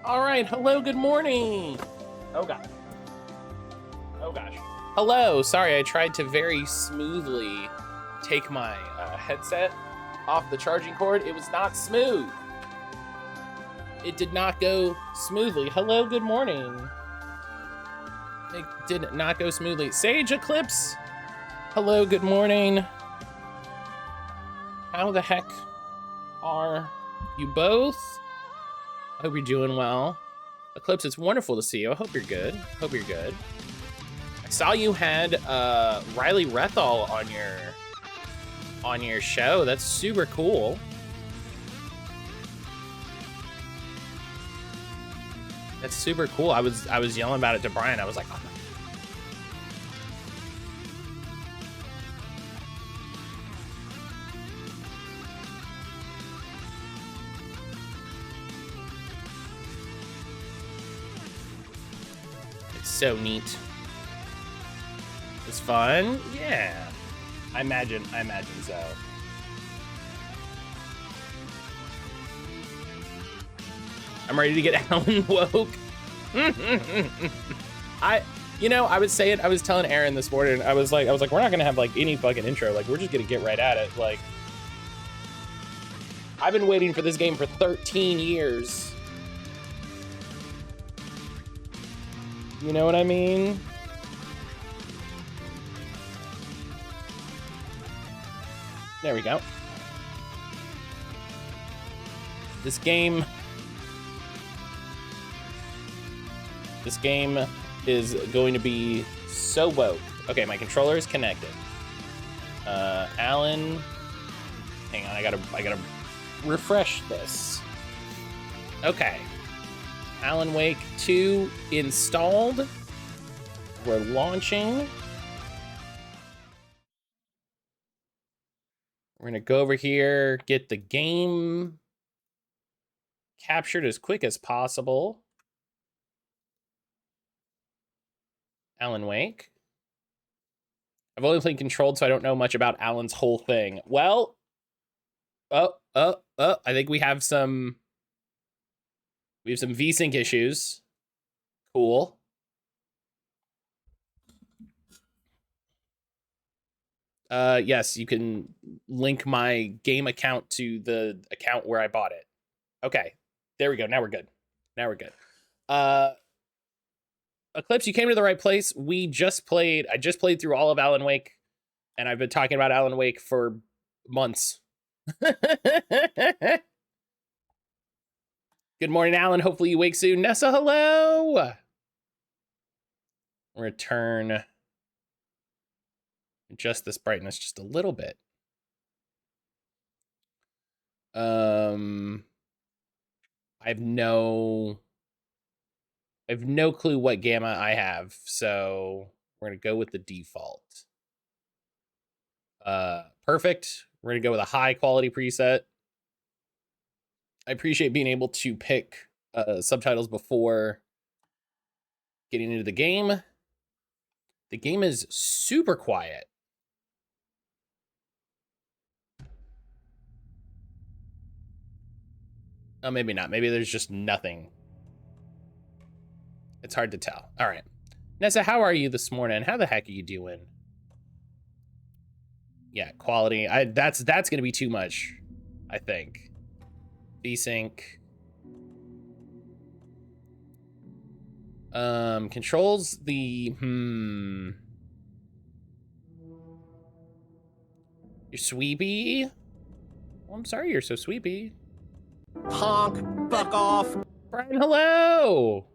All right, hello, good morning. Oh god. Oh gosh. Hello, sorry, I tried to very smoothly take my headset off the charging cord. It was not smooth. It did not go smoothly. Hello, good morning. It did not go smoothly. Sage Eclipse. Hello, good morning. How the heck are you both? I hope you're doing well. Eclipse, it's wonderful to see you. I hope you're good. Hope you're good. I saw you had Riley Rethal on your show. That's super cool. That's super cool. I was yelling about it to Brian. I was like, oh my. It's so neat. It's fun. Yeah. I imagine so. I'm ready to get Alan woke. I was telling Aaron this morning, I was like, we're not gonna have like any fucking intro. Like, we're just gonna get right at it. Like, I've been waiting for this game for 13 years. You know what I mean? There we go. This game is going to be so woke. Okay, my controller is connected. Alan, hang on, I gotta refresh this. Okay. Alan Wake 2 installed. We're launching. We're gonna go over here, get the game captured as quick as possible. Alan Wake. I've only played Controlled, so I don't know much about Alan's whole thing. Well, I think we have some VSync issues. Cool. Yes, you can link my game account to the account where I bought it. Okay, there we go. Now we're good. Eclipse, you came to the right place. I just played through all of Alan Wake, and I've been talking about Alan Wake for months. Good morning, Alan. Hopefully you wake soon. Nessa, hello. We're gonna turn adjust this brightness just a little bit. I have no clue what gamma I have, so we're gonna go with the default. Perfect. We're gonna go with a high quality preset. I appreciate being able to pick subtitles before getting into the game. The game is super quiet. Oh, maybe not. Maybe there's just nothing. It's hard to tell. All right. Nessa, how are you this morning? How the heck are you doing? Yeah, quality. That's going to be too much, I think. VSync. Controls the... You're sweepy? Well, I'm sorry you're so sweepy. Honk, fuck off. Brian, hello.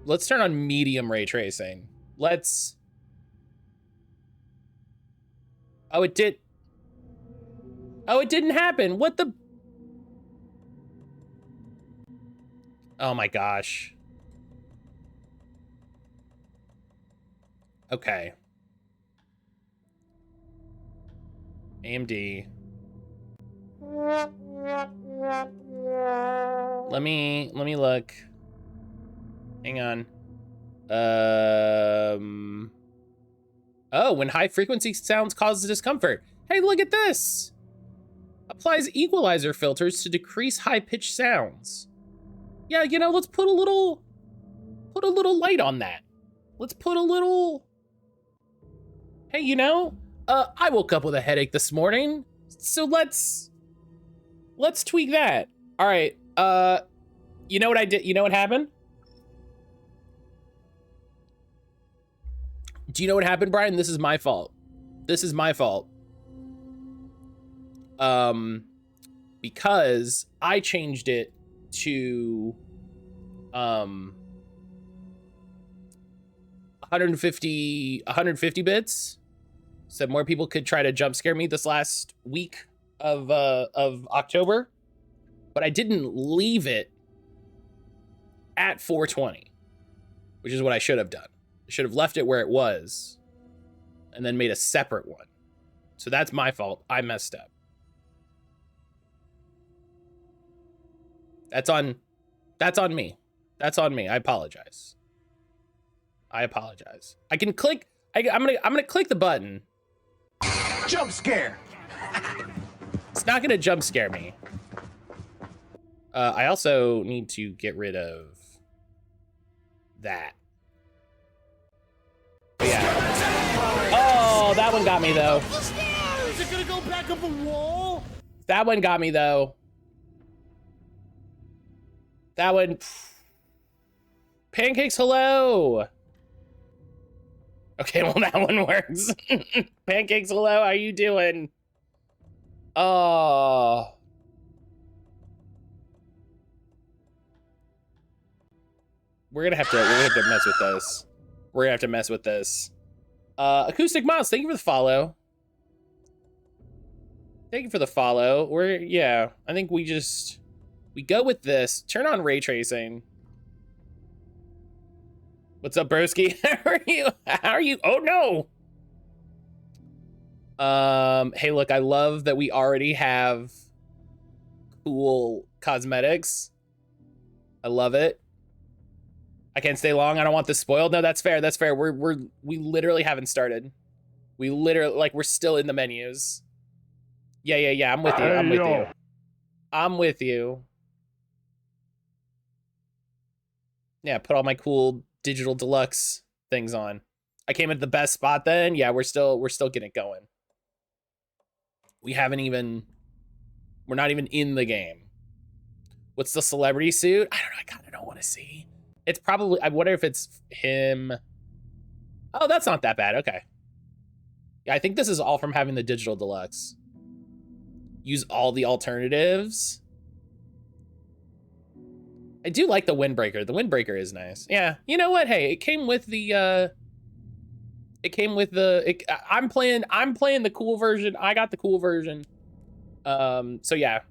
Let's turn on medium ray tracing. Let's. Oh, it did. Oh, it didn't happen. What the? Oh my gosh. Okay. AMD. Let me look. Hang on. Oh, when high frequency sounds causes discomfort. Hey, look at this. Applies equalizer filters to decrease high pitched sounds. Yeah, you know, let's put a little light on that. Let's put a little, hey, you know, I woke up with a headache this morning, so let's tweak that. All right, you know what I did? You know what happened? Do you know what happened, Brian? This is my fault. This is my fault. Because I changed it to 150 bits, so more people could try to jump scare me this last week of October, but I didn't leave it at 420, which is what I should have done. I should have left it where it was and then made a separate one. So that's my fault. I messed up. That's on me. That's on me. I apologize. I apologize. I can click. I'm gonna click the button. Jump scare. It's not gonna jump scare me. I also need to get rid of that. But yeah. Oh, that one got me though. Is it gonna go back up a wall? That one got me though. That one. Pancakes, hello. Okay, well, that one works. Pancakes, hello, how you doing? Oh. We're gonna have to mess with this. We're gonna have to mess with this. Acoustic Miles, thank you for the follow. Thank you for the follow. Yeah, I think we go with this. Turn on ray tracing. What's up, broski? How are you? How are you? Oh no. Hey, look, I love that we already have cool cosmetics. I love it. I can't stay long. I don't want this spoiled. No, that's fair. That's fair. We literally haven't started. We literally, like, we're still in the menus. Yeah. I'm with you. I'm with you. I'm with you. Yeah, put all my cool digital deluxe things on. I came at the best spot then. Yeah, we're still getting it going. We're not even in the game. What's the celebrity suit? I don't know. I kind of don't want to see. It's probably, I wonder if it's him. Oh, that's not that bad. Okay. Yeah, I think this is all from having the digital deluxe. Use all the alternatives. I do like the windbreaker. The windbreaker is nice. Yeah. You know what? Hey, it came with the I'm playing the cool version. I got the cool version. So yeah.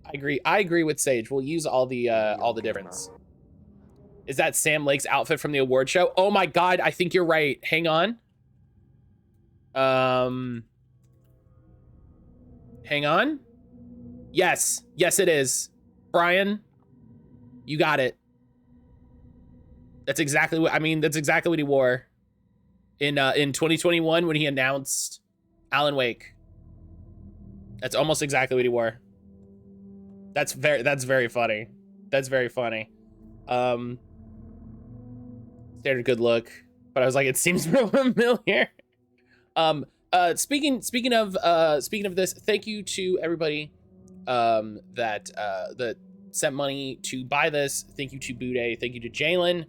I agree with Sage. We'll use all the difference. Is that Sam Lake's outfit from the award show? Oh my god, I think you're right. Hang on. Hang on. Yes, it is. Brian, you got it. That's exactly what he wore in 2021 when he announced Alan Wake. That's almost exactly what he wore. That's very funny. That's very funny. Standard good look, but I was like, it seems real familiar. Speaking of this, thank you to everybody that sent money to buy this. Thank you to Bude. Thank you to Jalen.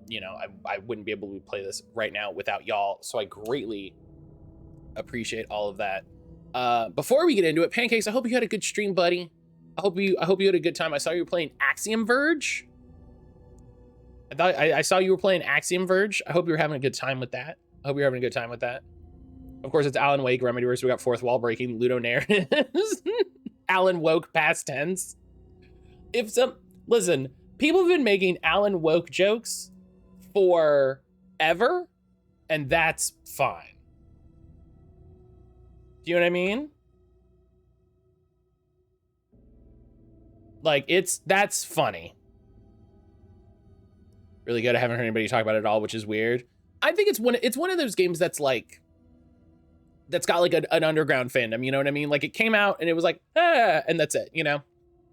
You know, I wouldn't be able to play this right now without y'all, so I greatly appreciate all of that. Before we get into it, Pancakes, I hope you had a good stream, buddy. I hope you had a good time. I saw you were playing Axiom Verge. I saw you were playing Axiom Verge. I hope you were having a good time with that. Of course, it's Alan Wake, Remedyverse. We got fourth wall breaking, Ludo narratives, Alan Woke past tense. Listen, people have been making Alan Woke jokes forever, and that's fine. Do you know what I mean? Like, that's funny. Really good. I haven't heard anybody talk about it at all, which is weird. I think it's one of those games that's got like an underground fandom, you know what I mean? Like, it came out and it was like, and that's it, you know?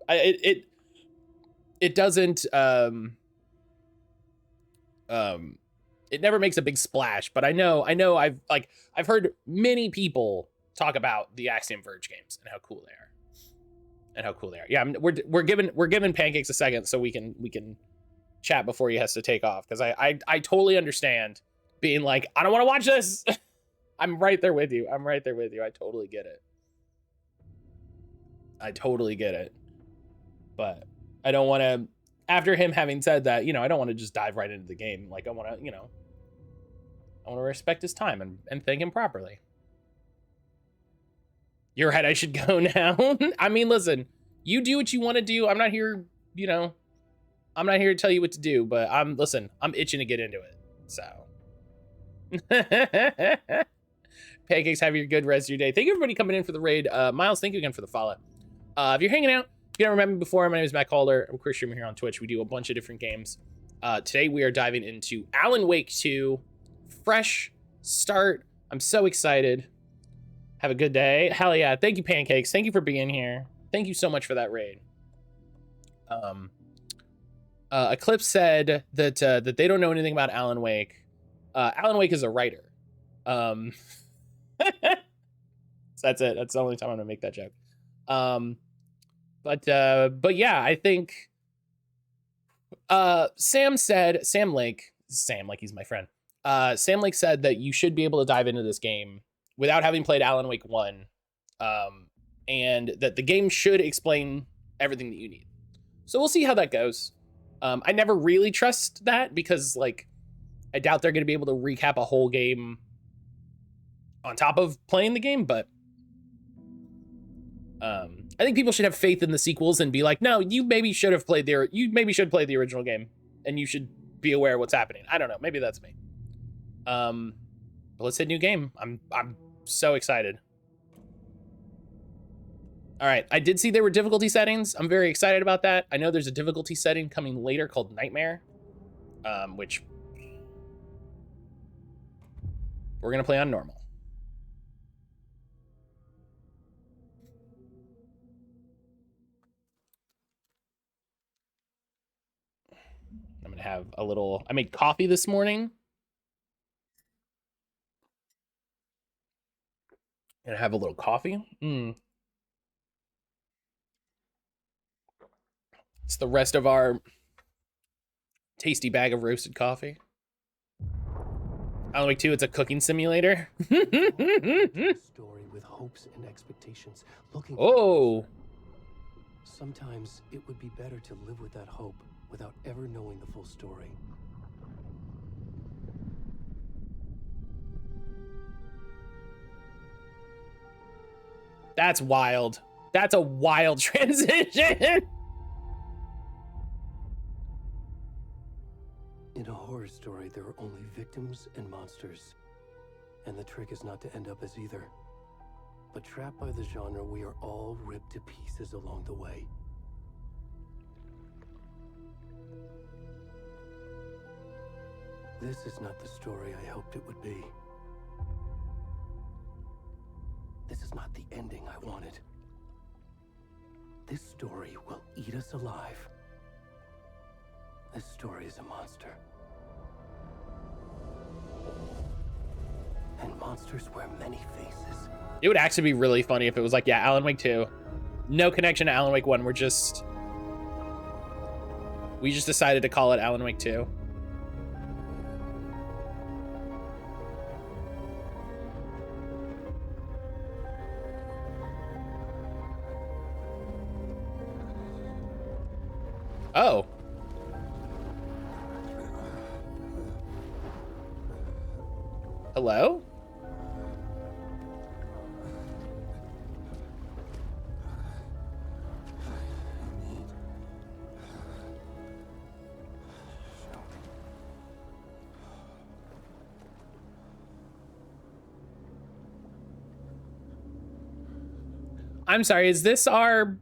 It it doesn't it never makes a big splash, but I know I've heard many people talk about the Axiom Verge games and how cool they are. Yeah, we're giving Pancakes a second so we can chat before he has to take off, because I totally understand being like, I don't want to watch this. I'm right there with you. I totally get it. But I don't want to, after him having said that, I don't want to just dive right into the game. Like, I want to respect his time and thank him properly. You're right, I should go now. I mean, listen, you do what you want to do. I'm not here, I'm not here to tell you what to do, but I'm itching to get into it. So. Pancakes, have your good rest of your day. Thank you everybody coming in for the raid. Miles, thank you again for the follow. If you're hanging out, if you don't remember me before, my name is Matt Calder. I'm a queer streamer here on Twitch. We do a bunch of different games. Today we are diving into Alan Wake 2. Fresh start. I'm so excited. Have a good day. Hell yeah. Thank you, Pancakes. Thank you for being here. Thank you so much for that raid. Eclipse said that they don't know anything about Alan Wake. Alan Wake is a writer. So that's it. That's the only time I'm gonna make that joke. But yeah, I think Sam Lake, like he's my friend. Sam Lake said that you should be able to dive into this game without having played Alan Wake 1, and that the game should explain everything that you need. So we'll see how that goes. I never really trust that, because like I doubt they're going to be able to recap a whole game on top of playing the game, but I think people should have faith in the sequels and be like, no, you maybe should play the original game, and you should be aware of what's happening. I don't know, maybe that's me. But let's hit new game. I'm so excited. All right, I did see there were difficulty settings. I'm very excited about that. I know there's a difficulty setting coming later called Nightmare, which we're gonna play on normal. I'm gonna have a little, I made coffee this morning. Gonna have a little coffee. It's the rest of our tasty bag of roasted coffee. Alan Wake 2, it's a cooking simulator. Story with hopes and expectations. Oh. Sometimes it would be better to live with that hope without ever knowing the full story. That's wild. That's a wild transition. In a horror story, there are only victims and monsters. And the trick is not to end up as either. But trapped by the genre, we are all ripped to pieces along the way. This is not the story I hoped it would be. This is not the ending I wanted. This story will eat us alive. This story is a monster. And monsters wear many faces. It would actually be really funny if it was like, yeah, Alan Wake 2. No connection to Alan Wake 1. We just decided to call it Alan Wake 2. Oh. Hello? I'm sorry, is this our...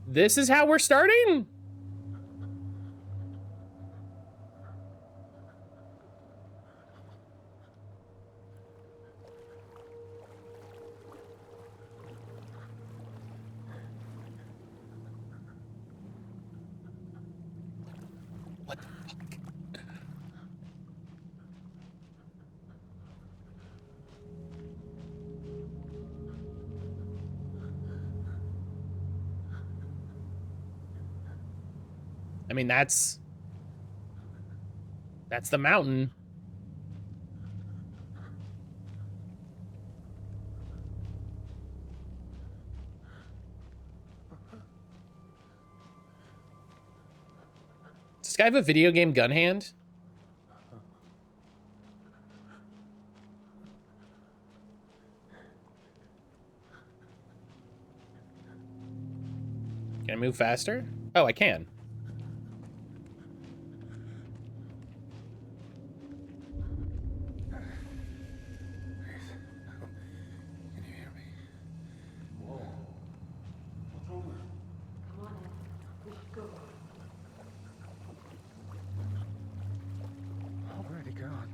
This is how we're starting? I mean, that's the mountain. Does this guy have a video game gun hand? Can I move faster? Oh, I can. Can you hear me? Whoa. What's wrong? Come on in. We should go. Already gone.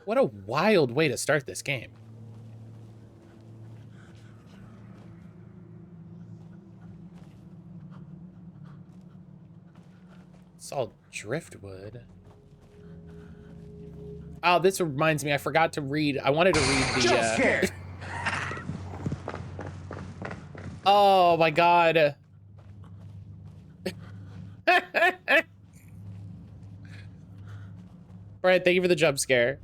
What a wild way to start this game. It's all driftwood. Oh, this reminds me, I forgot to read. I wanted to read the Jump scare. Oh my god. Brett, thank you for the jump scare.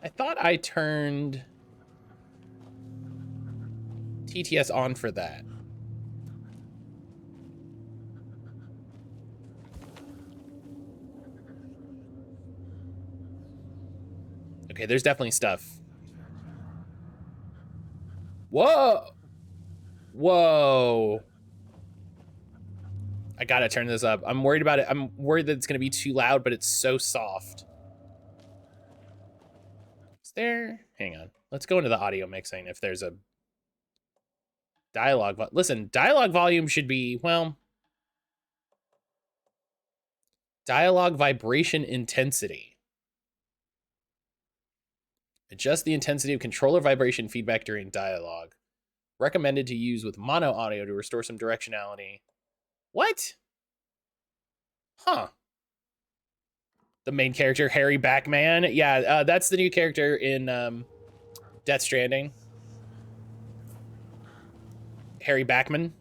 I thought I turned TTS on for that. Okay, there's definitely stuff. Whoa! Whoa. I gotta turn this up. I'm worried about it. I'm worried that it's gonna be too loud, but it's so soft. Is there? Hang on. Let's go into the audio mixing if there's a dialogue. Listen, dialogue volume should be, well, dialogue vibration intensity. Adjust the intensity of controller vibration feedback during dialogue. Recommended to use with mono audio to restore some directionality. What? Huh. The main character, Harry Backman. Yeah, that's the new character in Death Stranding. Harry Backman.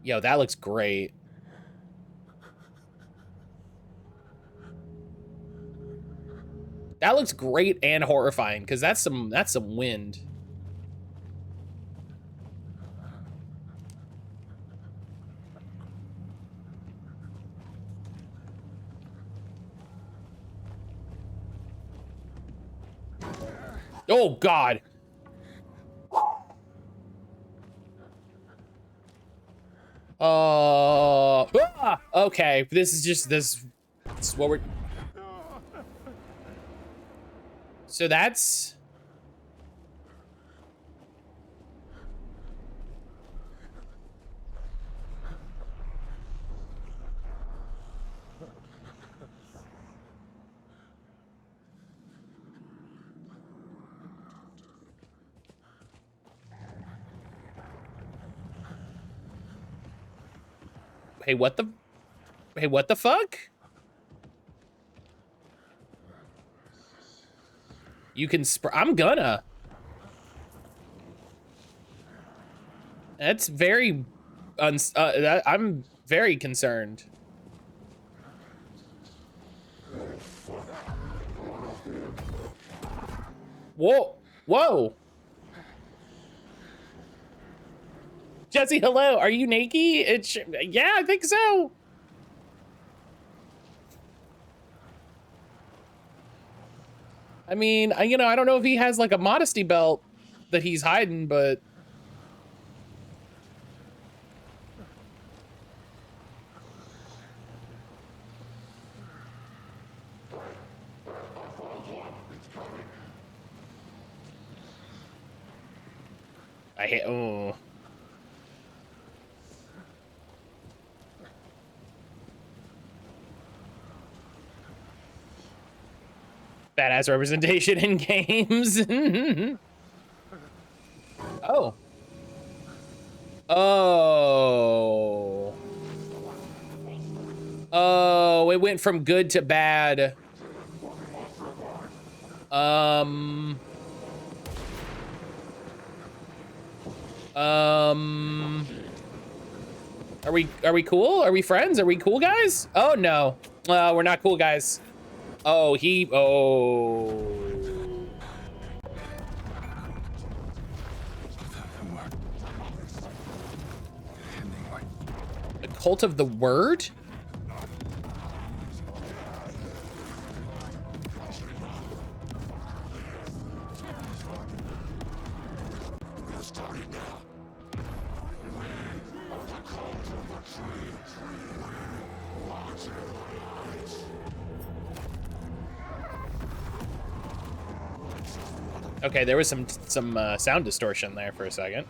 Yo, that looks great. That looks great and horrifying because that's some wind. Oh God. Okay. This is what we're. So that's. Hey, what the? Hey, what the fuck? You can I'm gonna. That's very, I'm very concerned. Whoa, whoa. Jesse, hello. Are you naked? Yeah, I think so. I mean, I don't know if he has like a modesty belt that he's hiding, but. I hate, oh. Badass representation in games. Oh. Oh. Oh, it went from good to bad. Are we cool? Are we friends? Are we cool guys? Oh no. We're not cool guys. Oh, oh. The cult of the word? Okay, there was some sound distortion there for a second.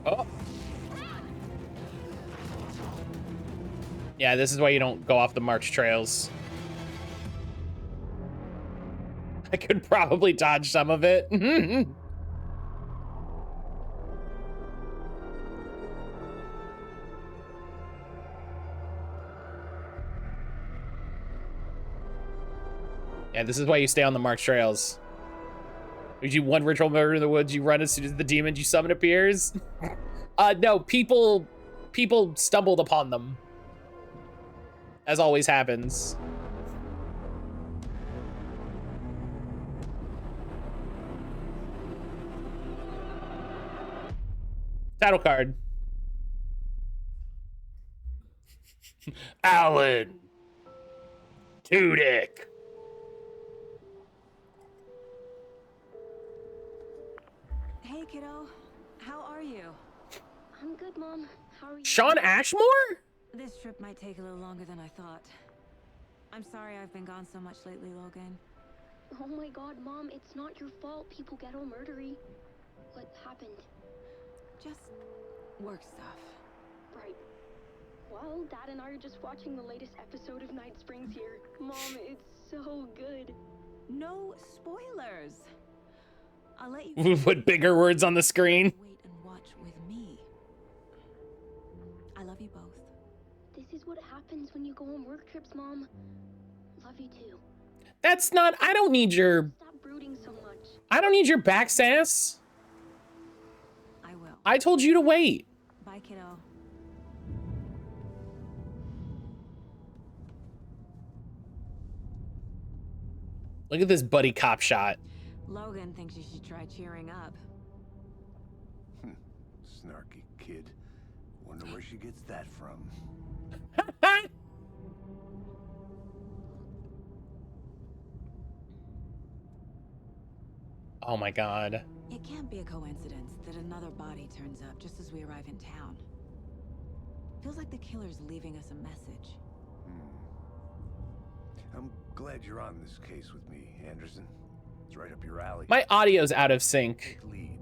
Oh. Yeah, this is why you don't go off the march trails. I could probably dodge some of it. Yeah, this is why you stay on the marked trails. You do one ritual murder in the woods, you run as soon as the demon you summon appears. No, people stumbled upon them. As always happens. Title card. Alan Tudyk. Hey, kiddo. How are you? I'm good, Mom. How are you? Shawn Ashmore? This trip might take a little longer than I thought. I'm sorry I've been gone so much lately, Logan. Oh my god, Mom, it's not your fault people get all murdery. What happened? Just work stuff. Right. Well, Dad and I are just watching the latest episode of Night Springs here. Mom, it's so good. No spoilers. I'll let you We put bigger words on the screen. wait and watch with me. I love you both. This is what happens when you go on work trips, Mom. Love you too. That's not, I don't need your back sass. I will. I told you to wait. Bye, kiddo. Look at this buddy cop shot. Logan thinks you should try cheering up. Snarky kid. Wonder where she gets that from. Oh my god. It can't be a coincidence that another body turns up just as we arrive in town. Feels like the killer's leaving us a message. I'm glad you're on this case with me, Anderson. It's right up your alley. My audio's out of sync. Take lead.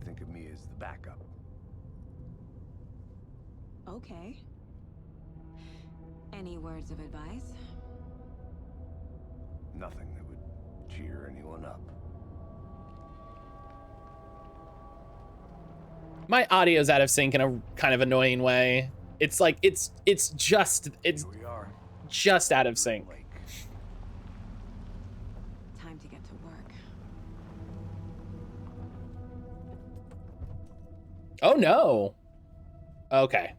Think of me as the backup. Okay. Any words of advice? Nothing that would cheer anyone up. My audio's out of sync in a kind of annoying way. It's like it's just out of sync. Time to get to work. Oh no. Okay.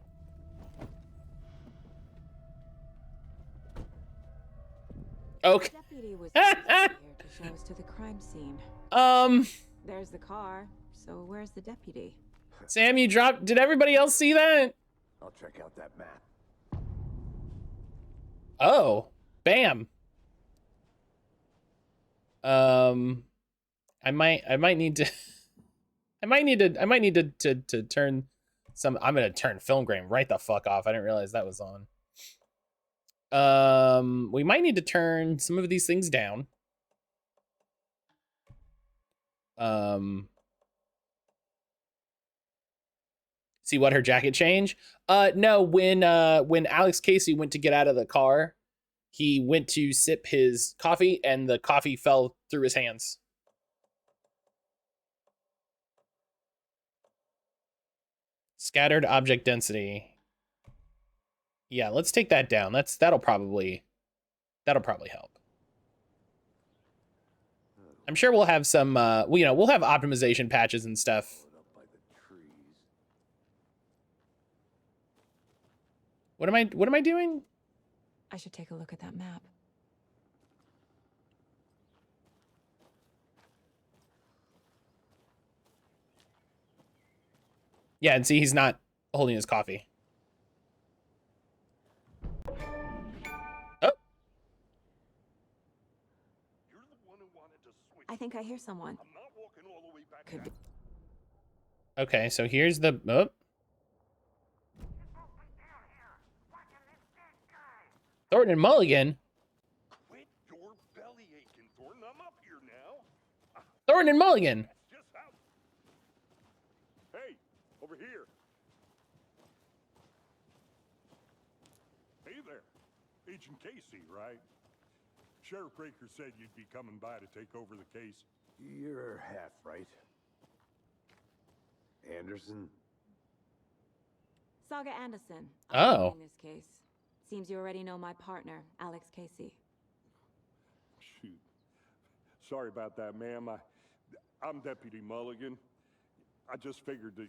Okay. The deputy was here to show us to the crime scene. There's the car. So where's the deputy? Sam, you dropped. Did everybody else see that? I'll check out that map. Oh, bam. I might need to I might need to turn some. I'm gonna turn film grain right the fuck off. I didn't realize that was on. We might need to turn some of these things down. See what, her jacket change? No, when Alex Casey went to get out of the car, he went to sip his coffee and the coffee fell through his hands. Scattered object density. Yeah, let's take that down. That'll probably help. I'm sure we'll have some we'll have optimization patches and stuff. What am I doing? I should take a look at that map. Yeah, and see, he's not holding his coffee. Oh. I think I hear someone. Could be. Okay, so here's the... Oh. Thornton and Mulligan? Quit your belly aching, Thornton. I'm up here now. Thornton and Mulligan! Just out. Hey, over here. Hey there. Agent Casey, right? Sheriff Breaker said you'd be coming by to take over the case. You're half right. Anderson? Saga Anderson. Oh. In this case. Seems you already know my partner, Alex Casey. Shoot. Sorry about that, ma'am. I'm Deputy Mulligan. I just figured that,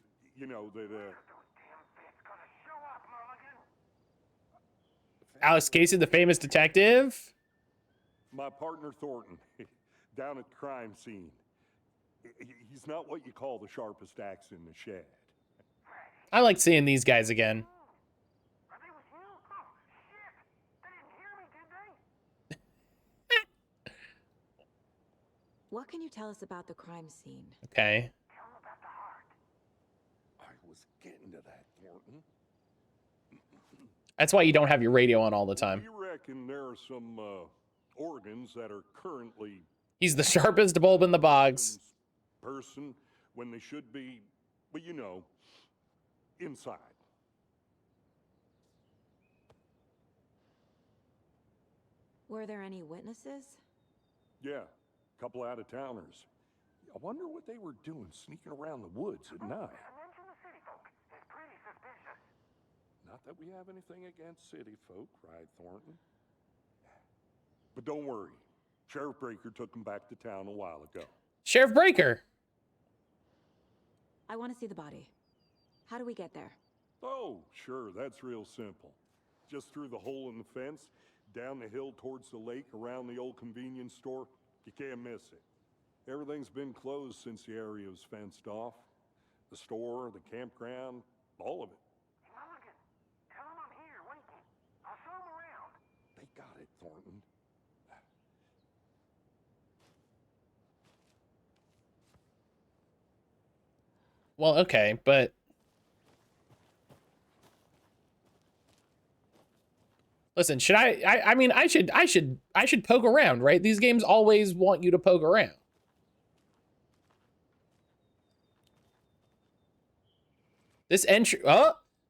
Alex Casey, the famous detective? My partner Thornton, down at the crime scene. He's not what you call the sharpest axe in the shed. I like seeing these guys again. What can you tell us about the crime scene? Okay. Tell him about the heart. I was getting to that, Thornton. That's why you don't have your radio on all the time. You reckon there are some organs that are currently... He's the sharpest bulb in the bogs. ...person when they should be, well, inside. Were there any witnesses? Yeah. Couple out-of-towners. I wonder what they were doing sneaking around the woods at night. Not that we have anything against city folk, right, Thornton? But don't worry. Sheriff Breaker took them back to town a while ago. Sheriff Breaker! I want to see the body. How do we get there? Oh, sure, that's real simple. Just through the hole in the fence, down the hill towards the lake, around the old convenience store. You can't miss it. Everything's been closed since the area was fenced off. The store, the campground, all of it. Mulligan, tell him I'm here, waiting. I'll show him around. They got it, Thornton. Well, okay, but... Listen, should I mean, I should poke around, right? These games always want you to poke around. This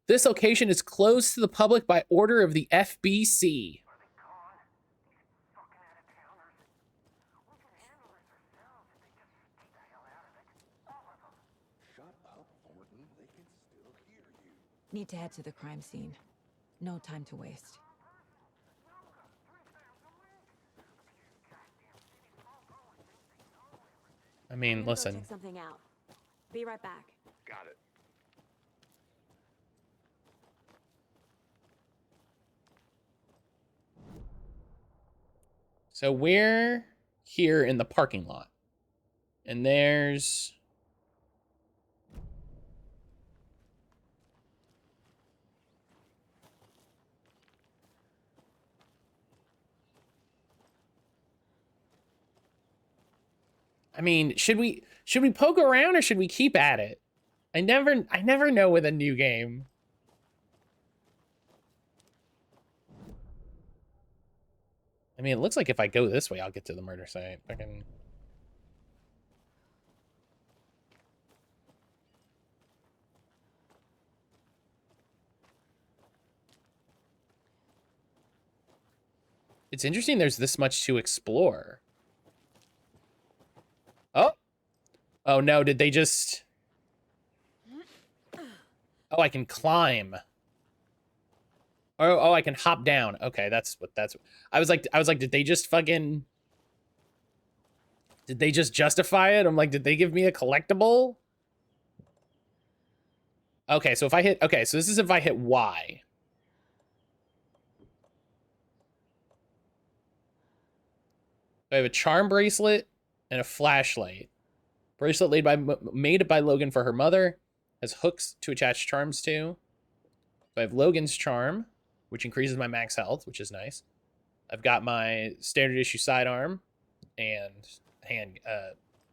this location is closed to the public by order of the FBC. Are they gone? These fucking out-of-towners. We can handle this ourselves if they just stay the hell out of it. All of them. Shut up, Thornton. They can still hear you. Need to head to the crime scene. No time to waste. I mean, listen. Check something out. Be right back. Got it. So we're here in the parking lot. And there's... I mean, should we poke around or should we keep at it? I never know with a new game. I mean, it looks like if I go this way, I'll get to the murder site. Fucking... It's interesting there's this much to explore. Oh. Oh no, did they just... Oh, I can climb. Oh, I can hop down. Okay, that's what I was like, did they just fucking... Did they just justify it? I'm like, did they give me a collectible? Okay, so if I hit... Okay, so this is if I hit Y. I have a charm bracelet and a flashlight. Bracelet made by Logan for her mother. Has hooks to attach charms to. So I have Logan's charm, which increases my max health, which is nice. I've got my standard issue sidearm and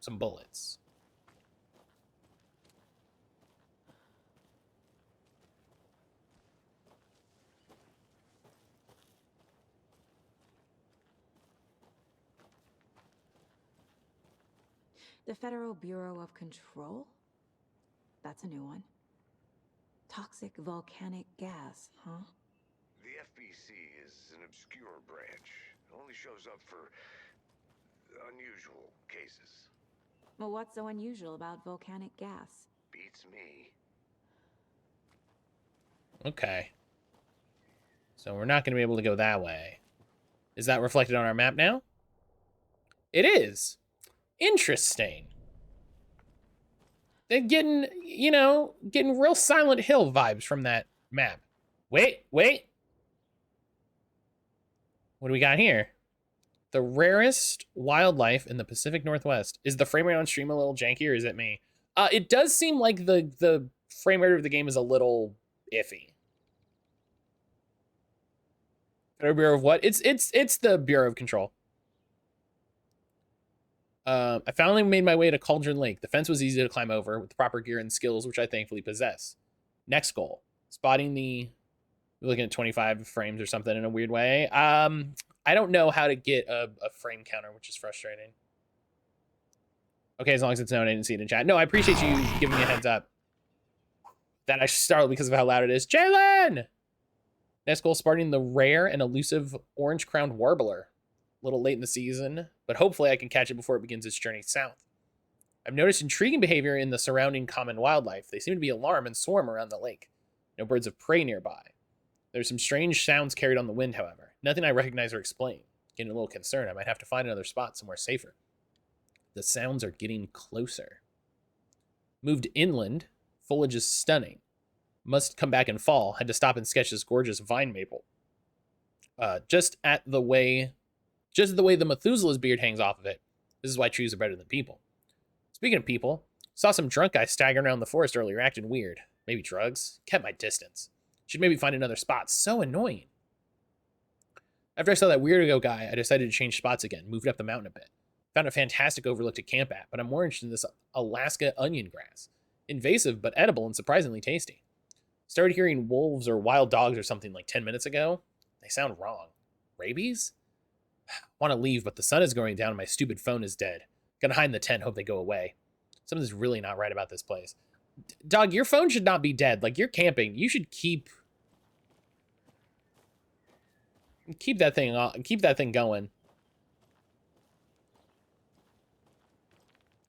some bullets. The Federal Bureau of Control? That's a new one. Toxic volcanic gas, huh? The FBC is an obscure branch. It only shows up for unusual cases. Well, what's so unusual about volcanic gas? Beats me. Okay. So we're not going to be able to go that way. Is that reflected on our map now? It is. Interesting. They're getting, you know, getting real Silent Hill vibes from that map. Wait. What do we got here? The rarest wildlife in the Pacific Northwest. Is the frame rate on stream a little janky, or is it me? It does seem like the frame rate of the game is a little iffy. Federal Bureau of what? It's the Bureau of Control. I finally made my way to Cauldron Lake. The fence was easy to climb over with the proper gear and skills, which I thankfully possess. Next goal. Spotting the... We're looking at 25 frames or something in a weird way. I don't know how to get a frame counter, which is frustrating. Okay, as long as it's known, I didn't see it in chat. No, I appreciate you giving me a heads up. That actually startled because of how loud it is. Jalen! Next goal, spotting the rare and elusive orange-crowned warbler. A little late in the season, but hopefully I can catch it before it begins its journey south. I've noticed intriguing behavior in the surrounding common wildlife. They seem to be alarmed and swarm around the lake. No birds of prey nearby. There's some strange sounds carried on the wind, however. Nothing I recognize or explain. Getting a little concerned. I might have to find another spot somewhere safer. The sounds are getting closer. Moved inland. Foliage is stunning. Must come back in fall. Had to stop and sketch this gorgeous vine maple. Just the way the Methuselah's beard hangs off of it. This is why trees are better than people. Speaking of people, saw some drunk guy staggering around the forest earlier, acting weird. Maybe drugs. Kept my distance. Should maybe find another spot. So annoying. After I saw that weirdo guy, I decided to change spots again. Moved up the mountain a bit. Found a fantastic overlook to camp at, but I'm more interested in this Alaska onion grass. Invasive, but edible and surprisingly tasty. Started hearing wolves or wild dogs or something like 10 minutes ago. They sound wrong. Rabies? Want to leave, but the sun is going down and my stupid phone is dead. Gonna hide in the tent, hope they go away. Something's really not right about this place. Dog, your phone should not be dead. Like, you're camping. You should keep that thing on. Keep that thing going.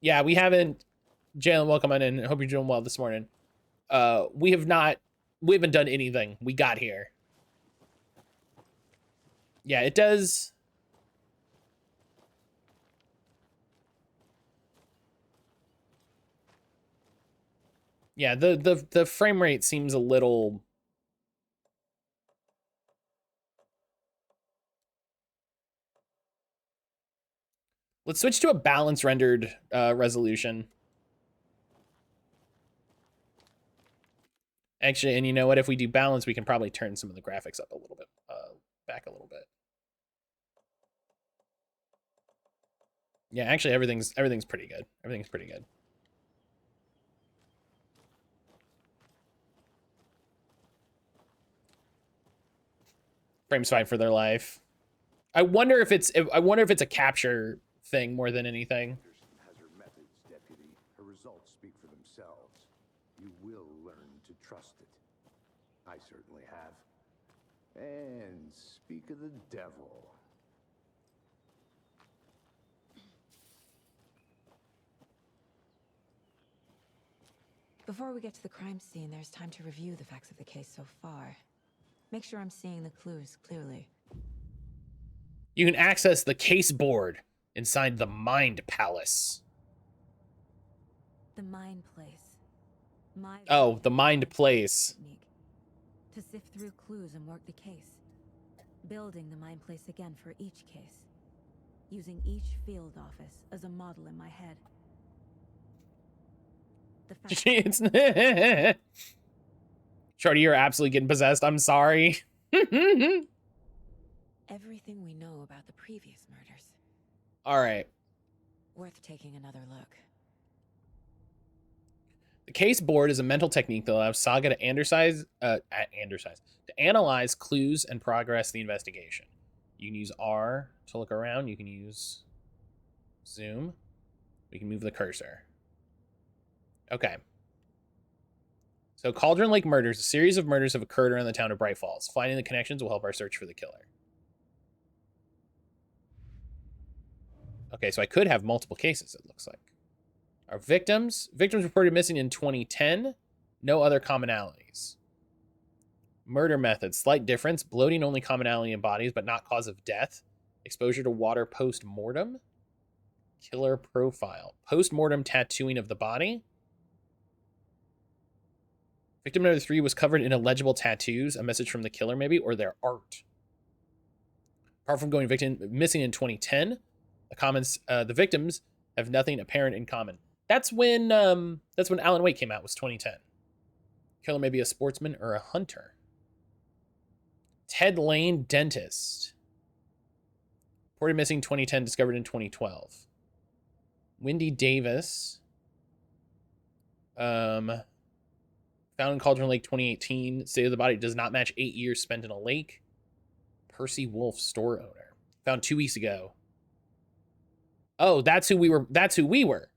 Yeah, we haven't... Jalen, welcome on in. Hope you're doing well this morning. We haven't done anything. We got here. Yeah, it does... Yeah, the frame rate seems a little... Let's switch to a balanced rendered resolution. Actually, and you know what? If we do balance, we can probably turn some of the graphics up a little bit, back a little bit. Yeah, actually, everything's pretty good. Everything's pretty good. Frames fight for their life. I wonder if it's a capture thing more than anything. Anderson has her methods, Deputy. Her results speak for themselves. You will learn to trust it. I certainly have. And speak of the devil, Before we get to the crime scene, there's time to review the facts of the case so far. Make sure I'm seeing the clues clearly. You can access the case board inside the Mind Palace. The Mind Place. Oh, the Mind Place. Technique. To sift through clues and work the case. Building the Mind Place again for each case. Using each field office as a model in my head. Shorty, you're absolutely getting possessed. I'm sorry. Everything we know about the previous murders. All right. Worth taking another look. The case board is a mental technique that allows Saga to analyze clues and progress the investigation. You can use R to look around. You can use zoom. We can move the cursor. Okay. So Cauldron Lake murders. A series of murders have occurred around the town of Bright Falls. Finding the connections will help our search for the killer. Okay, so I could have multiple cases, it looks like. Our victims. Victims reported missing in 2010. No other commonalities. Murder methods. Slight difference. Bloating only commonality in bodies, but not cause of death. Exposure to water post-mortem. Killer profile. Post-mortem tattooing of the body. Victim number 3 was covered in illegible tattoos. A message from the killer, maybe, or their art. Apart from going missing in 2010, the victims have nothing apparent in common. That's when Alan Wake came out, was 2010. Killer may be a sportsman or a hunter. Ted Lane, dentist. Reported missing 2010, discovered in 2012. Wendy Davis. Found in Cauldron Lake 2018. State of the body does not match 8 years spent in a lake. Percy Wolf, store owner. Found 2 weeks ago. Oh, that's who we were. That's who we were.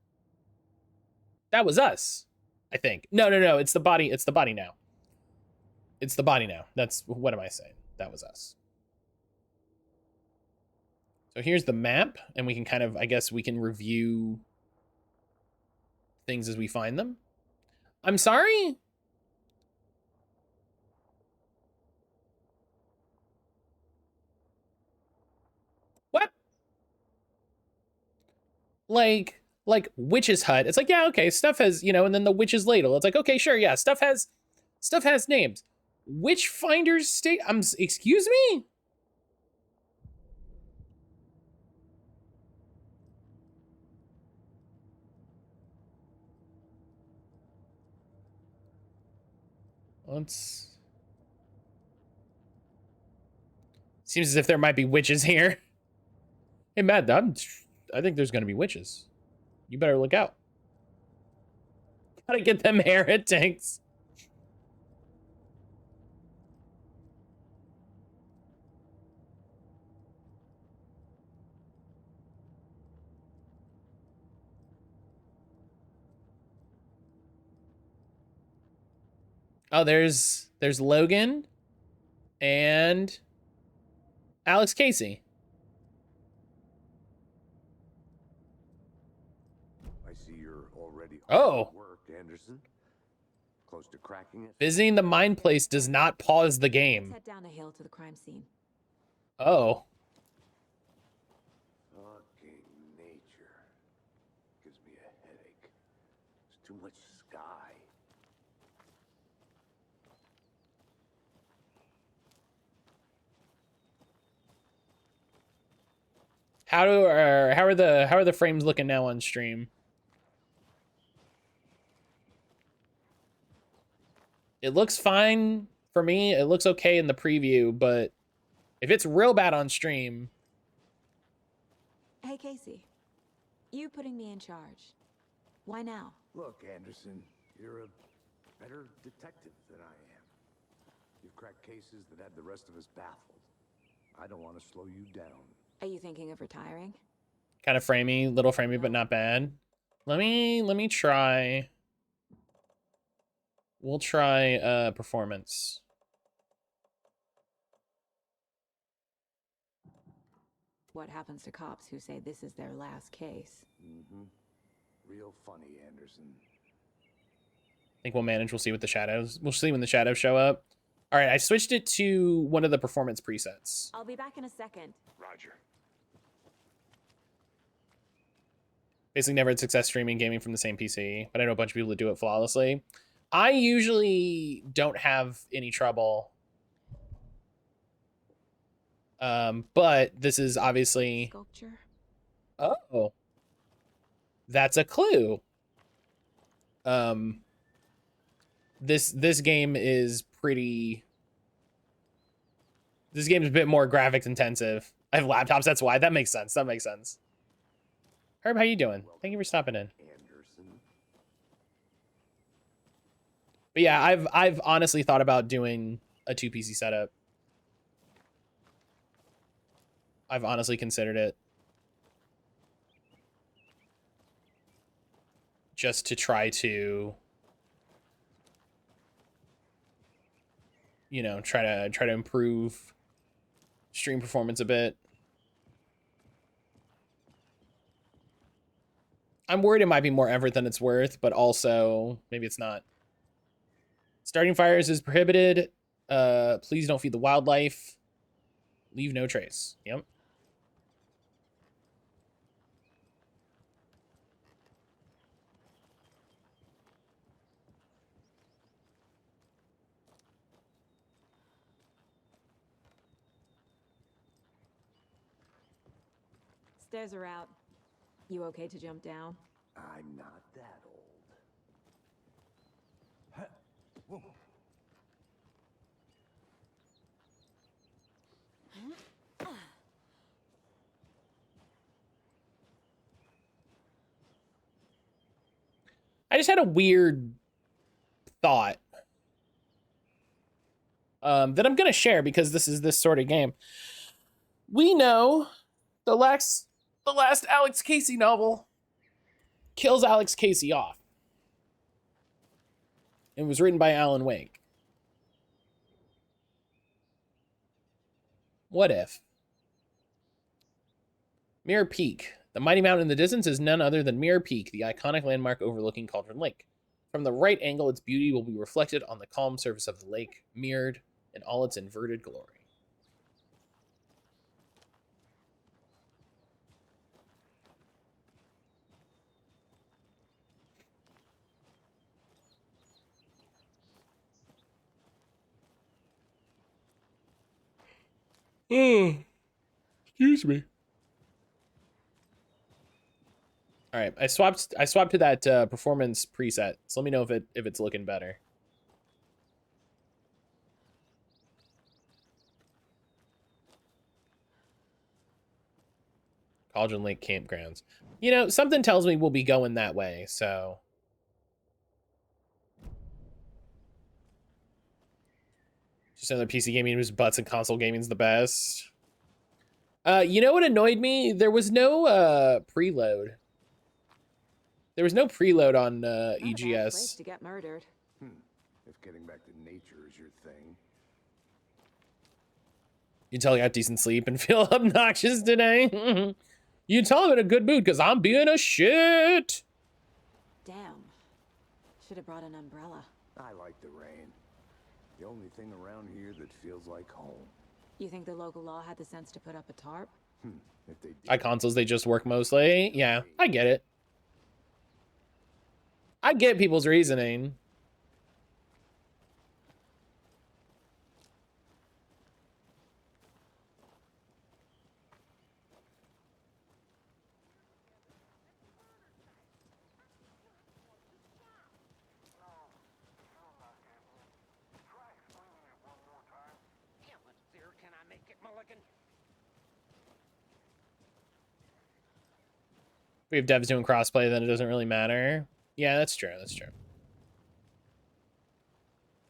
That was us, I think. No. It's the body. It's the body now. It's the body now. That's, what am I saying? That was us. So here's the map, and we can kind of, I guess we can review things as we find them. I'm sorry? What? Like witch's hut. It's like, yeah, okay, stuff has, and then the witch's ladle. It's like, okay, sure, yeah, stuff has names. Witchfinder's state. Excuse me? Seems as if there might be witches here. Hey, Matt, I think there's gonna be witches. You better look out. Gotta get them heretics. Oh, there's Logan and Alex Casey. I see you're already Oh. on work, Anderson. Close to cracking it. Visiting the Mind Place does not pause the game. Let's head down the hill to the crime scene. Oh. Fucking nature. Gives me a headache. There's too much sky. How are the frames looking now on stream? It looks fine for me. It looks okay in the preview, but if it's real bad on stream. Hey, Casey. You putting me in charge. Why now? Look, Anderson, you're a better detective than I am. You've cracked cases that had the rest of us baffled. I don't want to slow you down. Are you thinking of retiring? Kind of framey, little framey, but not bad. Let me try. We'll try performance. What happens to cops who say this is their last case? Mm-hmm. Real funny, Anderson. think we'll manage. We'll see with the shadows. We'll see when the shadows show up. All right, I switched it to one of the performance presets. I'll be back in a second. Roger. Basically never had success streaming gaming from the same PC, but I know a bunch of people that do it flawlessly. I usually don't have any trouble. But this is obviously... Sculpture. Oh. That's a clue. This game is pretty... This game is a bit more graphics intensive. I have laptops, that's why. That makes sense. That makes sense. Herb, how you doing? Thank you for stopping in. Anderson. But yeah, I've honestly thought about doing a 2 PC setup. I've honestly considered it. Just to try to, you know, try to improve stream performance a bit. I'm worried it might be more effort than it's worth, but also maybe it's not. Starting fires is prohibited. Please don't feed the wildlife. Leave no trace. Yep. Stairs are out. You okay to jump down? I'm not that old. Huh. Whoa. I just had a weird thought that I'm going to share because this is this sort of game. We know the last Alex Casey novel kills Alex Casey off. It was written by Alan Wake. What if? Mirror Peak. The mighty mountain in the distance is none other than Mirror Peak, the iconic landmark overlooking Cauldron Lake. From the right angle, its beauty will be reflected on the calm surface of the lake, mirrored in all its inverted glory. Excuse me. All right, I swapped to that performance preset. So let me know if it's looking better. Cauldron Lake Campgrounds. You know, something tells me we'll be going that way, so. Just another PC gaming whose butts and console gaming's the best. You know what annoyed me? There was no preload. There was no preload on Not a bad place EGS. to get murdered. If getting back to nature is your thing. You tell I got decent sleep and feel obnoxious today. You tell I'm in a good mood because I'm being a shit. Damn. Should have brought an umbrella. I like the rain. The only thing around here that feels like home. You think the local law had the sense to put up a tarp? If they did, At consoles, they just work mostly. Yeah, I get it. I get people's reasoning. Can I make it, Mulligan? If we have devs doing crossplay, then it doesn't really matter. Yeah, that's true. That's true.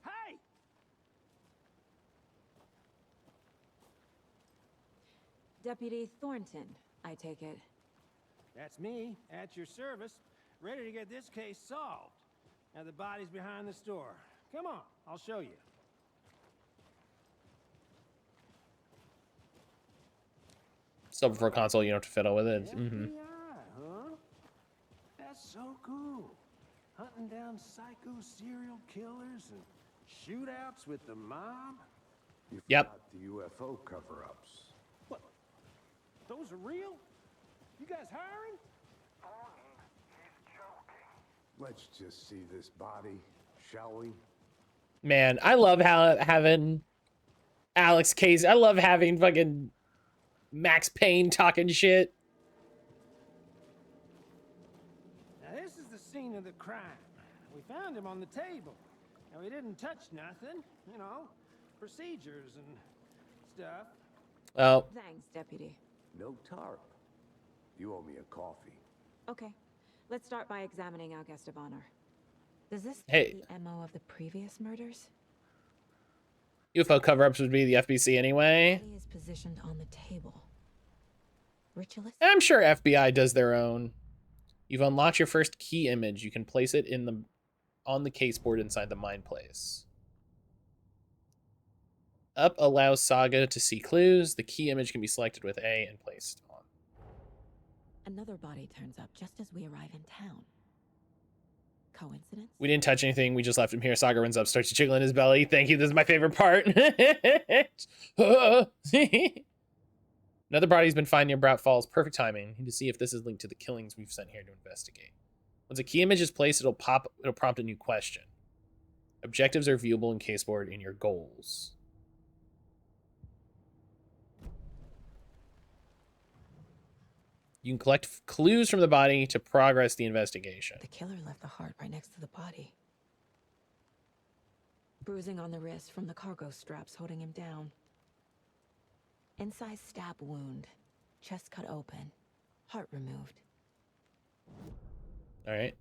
Hey! Deputy Thornton, I take it. That's me, at your service, ready to get this case solved. Now the body's behind the store. Come on, I'll show you. Still before console, you don't have to fiddle with it. FBI, huh? That's so cool. Hunting down psycho serial shootouts with the mob? You Yep. forgot the UFO cover-ups. What? Those are real? You guys hiring? Let's just see this body, shall we? Man, I love having Alex Case. I love having fucking Max Payne talking shit. Now this is the scene of the crime. We found him on the table. Now we didn't touch nothing, you know, procedures and stuff. Oh, Thanks, Deputy. No tarp. You owe me a coffee. Okay, let's start by examining our guest of honor. Does this Hey. fit the MO of the previous murders? UFO cover-ups would be the FBC anyway. Body is positioned on the table. Ritualistic? I'm sure FBI does their own. You've unlocked your first key image. You can place it on the caseboard inside the mind place. Up allows Saga to see clues. The key image can be selected with A and placed on. Another body turns up just as we arrive in town. Coincidence? We didn't touch anything. We just left him here. Saga runs up, starts jiggling his belly. Thank you. This is my favorite part. Another body's been found near Brat Falls. Perfect timing. Need to see if this is linked to the killings we've sent here to investigate. Once a key image is placed, it'll prompt a new question. Objectives are viewable in caseboard in your goals. You can collect clues from the body to progress the investigation. The killer left the heart right next to the body. Bruising on the wrist from the cargo straps holding him down. Incised stab wound. Chest cut open. Heart removed. All right.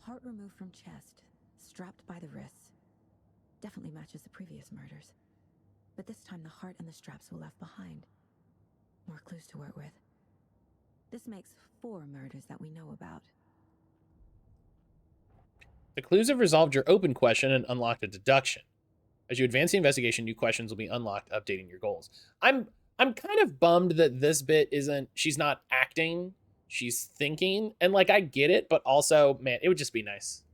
Heart removed from chest, strapped by the wrists. Definitely matches the previous murders. But this time the heart and the straps were left behind. More clues to work with. This makes 4 murders that we know about. The clues have resolved your open question and unlocked a deduction. As you advance the investigation, new questions will be unlocked, updating your goals. I'm kind of bummed that this bit isn't, she's not acting, she's thinking, and like I get it, but also, man, it would just be nice.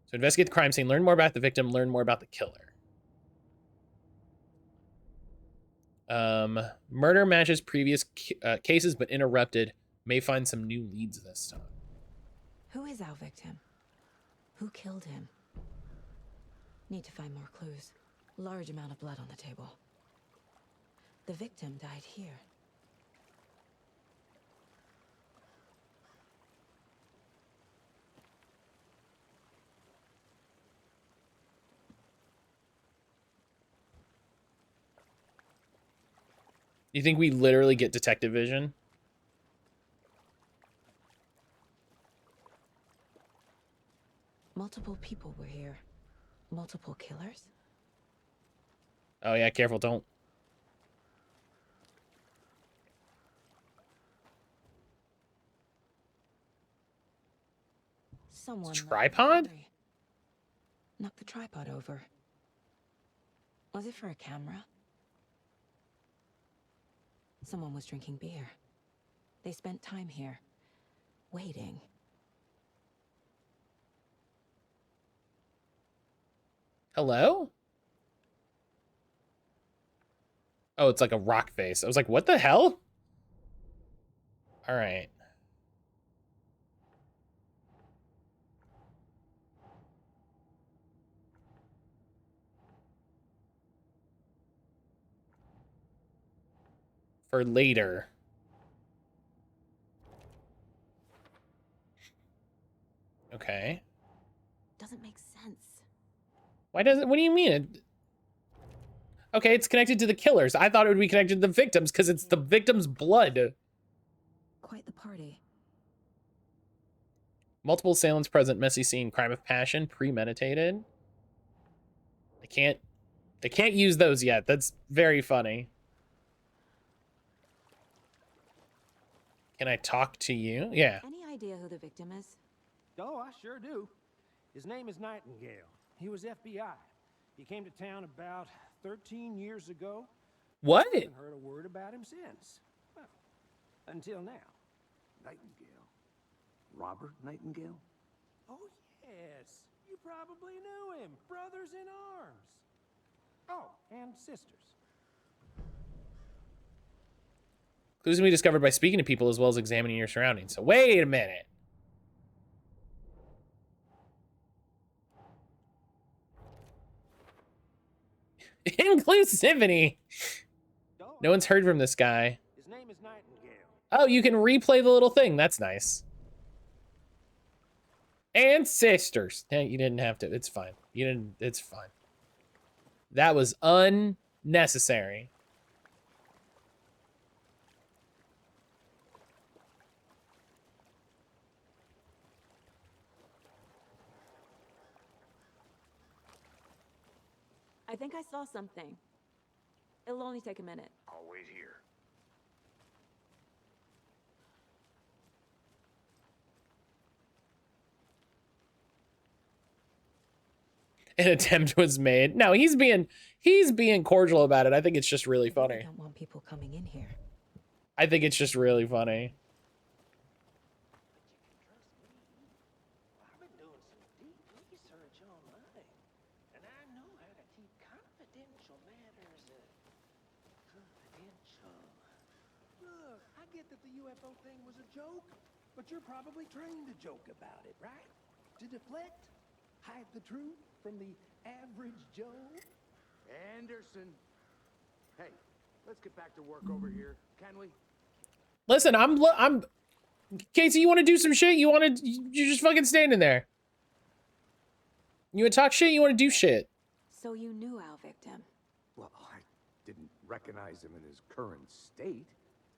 So investigate the crime scene, learn more about the victim, learn more about the killer. Murder matches previous cases, but interrupted. May find some new leads this time. Who is our victim? Who killed him? Need to find more clues. Large amount of blood on the table. The victim died here. You think we literally get detective vision? Multiple people were here. Multiple killers? Oh yeah, careful, don't. Someone Tripod? knocked the tripod over. Was it for a camera? Someone was drinking beer. They spent time here, waiting. Hello? Oh, it's like a rock face. I was like, what the hell? All right. For later. Okay. Doesn't make sense. Why does it? What do you mean? Okay, it's connected to the killers. I thought it would be connected to the victims because it's the victim's blood. Quite the party. Multiple assailants present. Messy scene. Crime of passion. Premeditated. They can't use those yet. That's very funny. Can I talk to you? Yeah. Any idea who the victim is? Oh, I sure do. His name is Nightingale. he was FBI. He came to town about 13 years ago. What? I haven't heard a word about him since. Well, until now. Nightingale? Robert Nightingale? Oh, yes. You probably knew him. Brothers in arms. Oh, and sisters. Clues can be discovered by speaking to people as well as examining your surroundings. So wait a minute. Inclusivity. No one's heard from this guy. His name is Nightingale. Oh, you can replay the little thing. That's nice. And sisters. Yeah, you didn't have to. It's fine. You didn't. It's fine. That was unnecessary. I think I saw something. It'll only take a minute. I'll wait here. An attempt was made. No, he's being cordial about it. I think it's just really funny. I don't want people coming in here. I think it's just really funny. I've been doing some deep research online, and I know how to keep confidential matters confidential. Look, I get that the UFO thing was a joke, but you're probably trained to joke about it, right? To deflect, hide the truth from the average Joe. Anderson. Hey, let's get back to work over here, can we? Listen, I'm Casey, you want to do some shit? You're just fucking standing there. You want to talk shit? You want to do shit? So you knew our victim. Well, I didn't recognize him in his current state,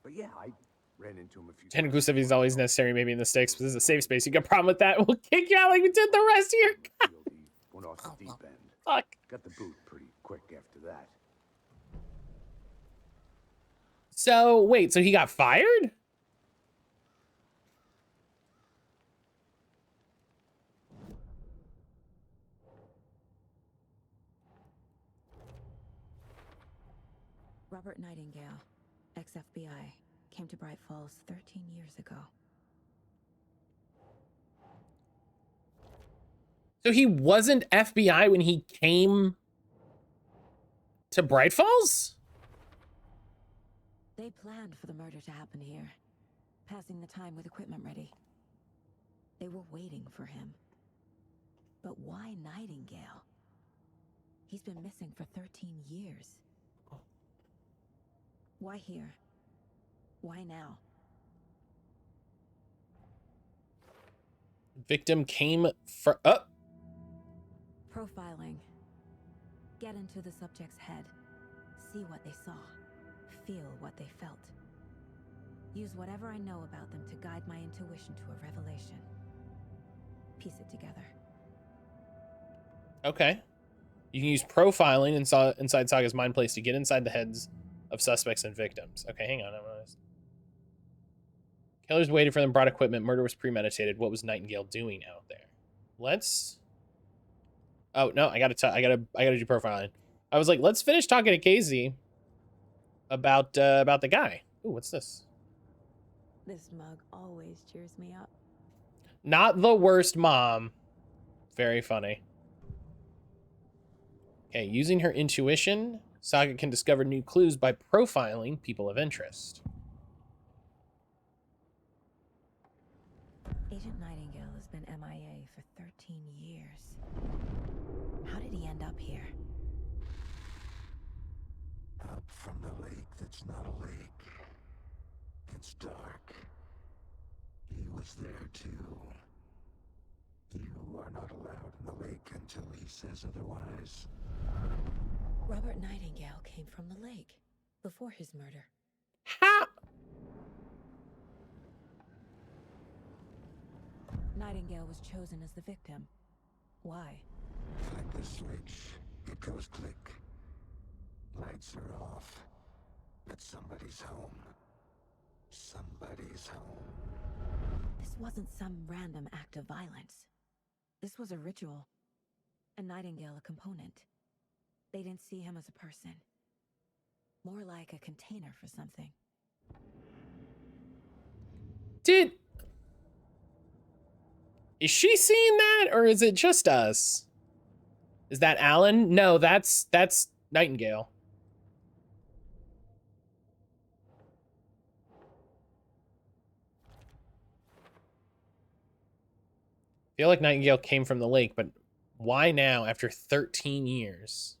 but yeah, I ran into him a few times. Inclusivity is always necessary, maybe in the stakes, but this is a safe space. You got a problem with that? We'll kick you out like we did the rest of your Went off the deep end. Fuck. Got the boot pretty quick after that. So, wait, so he got fired? Robert Nightingale, ex-FBI, came to Bright Falls 13 years ago. So he wasn't FBI when he came to Bright Falls? They planned for the murder to happen here, passing the time with equipment ready. They were waiting for him. But why Nightingale? He's been missing for 13 years. Why here? Why now? Victim came for Profiling. Get into the subject's head. See what they saw. Feel what they felt. Use whatever I know about them to guide my intuition to a revelation. Piece it together. Okay. You can use profiling inside Saga's mind place to get inside the heads of suspects and victims. Okay, hang on. Killers waited for them, brought equipment. Murder was premeditated. What was Nightingale doing out there? Let's... Oh, no, I gotta do profiling. I was like, let's finish talking to Casey about the guy. Ooh, what's this? This mug always cheers me up. Not the worst mom. Very funny. Okay, using her intuition, Saga can discover new clues by profiling people of interest. Agent Nightingale has been MIA for 13 years. How did he end up here? Up from the lake that's not a lake. It's dark. He was there too. You are not allowed in the lake until he says otherwise. Robert Nightingale came from the lake before his murder. How? Nightingale was chosen as the victim. Why? Flick the switch. It goes click. Lights are off. But somebody's home. Somebody's home. This wasn't some random act of violence. This was a ritual. and Nightingale a component. They didn't see him as a person. More like a container for something. Is she seeing that, or is it just us? Is that Alan? No, that's Nightingale. I feel like Nightingale came from the lake, but why now after 13 years?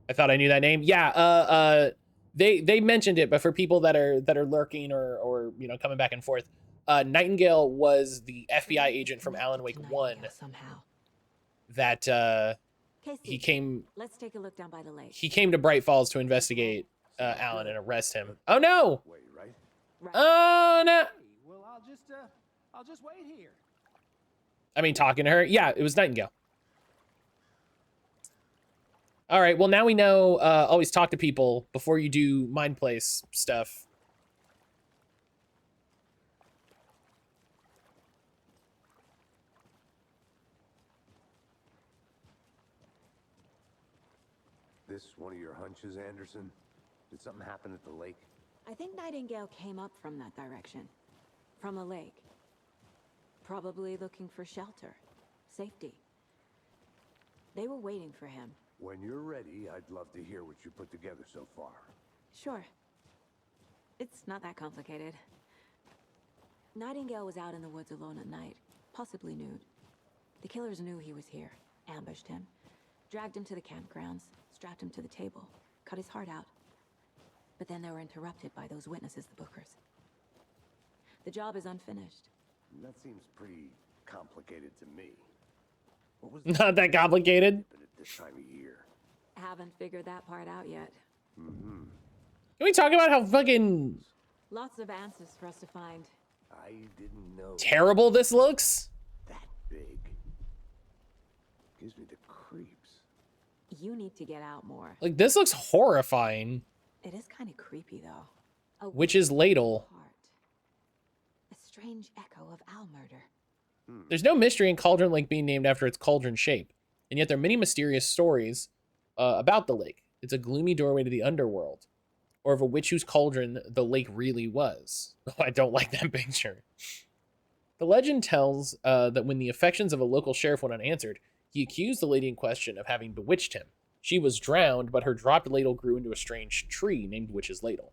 I thought I knew that name. Yeah, they mentioned it, but for people that are lurking or you know, coming back and forth, Nightingale was the FBI agent from Alan Wake 1 somehow. that Casey, he came let's take a look down by the lake. he came to Bright Falls to investigate Alan and arrest him. Oh no! Wait, right? Oh no! Well, I'll just wait here. I mean, talking to her. Yeah, it was Nightingale. All right, well, now we know always talk to people before you do mind place stuff. This one of your hunches, Anderson? Did something happen at the lake? I think Nightingale came up from that direction. From the lake. Probably looking for shelter. Safety. They were waiting for him. When you're ready, I'd love to hear what you put together so far. Sure. It's not that complicated. Nightingale was out in the woods alone at night, possibly nude. The killers knew he was here, ambushed him, dragged him to the campgrounds, strapped him to the table, cut his heart out. But then they were interrupted by those witnesses, the Bookers. The job is unfinished. That seems pretty complicated to me. What was Not that complicated. at this time of year? Haven't figured that part out yet. Mm-hmm. Can we talk about how fucking Lots of answers for us to find. I didn't know terrible this looks? that big. Gives me the creeps. You need to get out more. Like, this looks horrifying. It is kind of creepy, though. Which is ladle. Heart. A strange echo of Al murder. There's no mystery in Cauldron Lake being named after its cauldron shape, and yet there are many mysterious stories about the lake. It's a gloomy doorway to the underworld, or of a witch whose cauldron the lake really was. Oh, I don't like that picture. The legend tells that when the affections of a local sheriff went unanswered, he accused the lady in question of having bewitched him. She was drowned, but her dropped ladle grew into a strange tree named Witch's Ladle.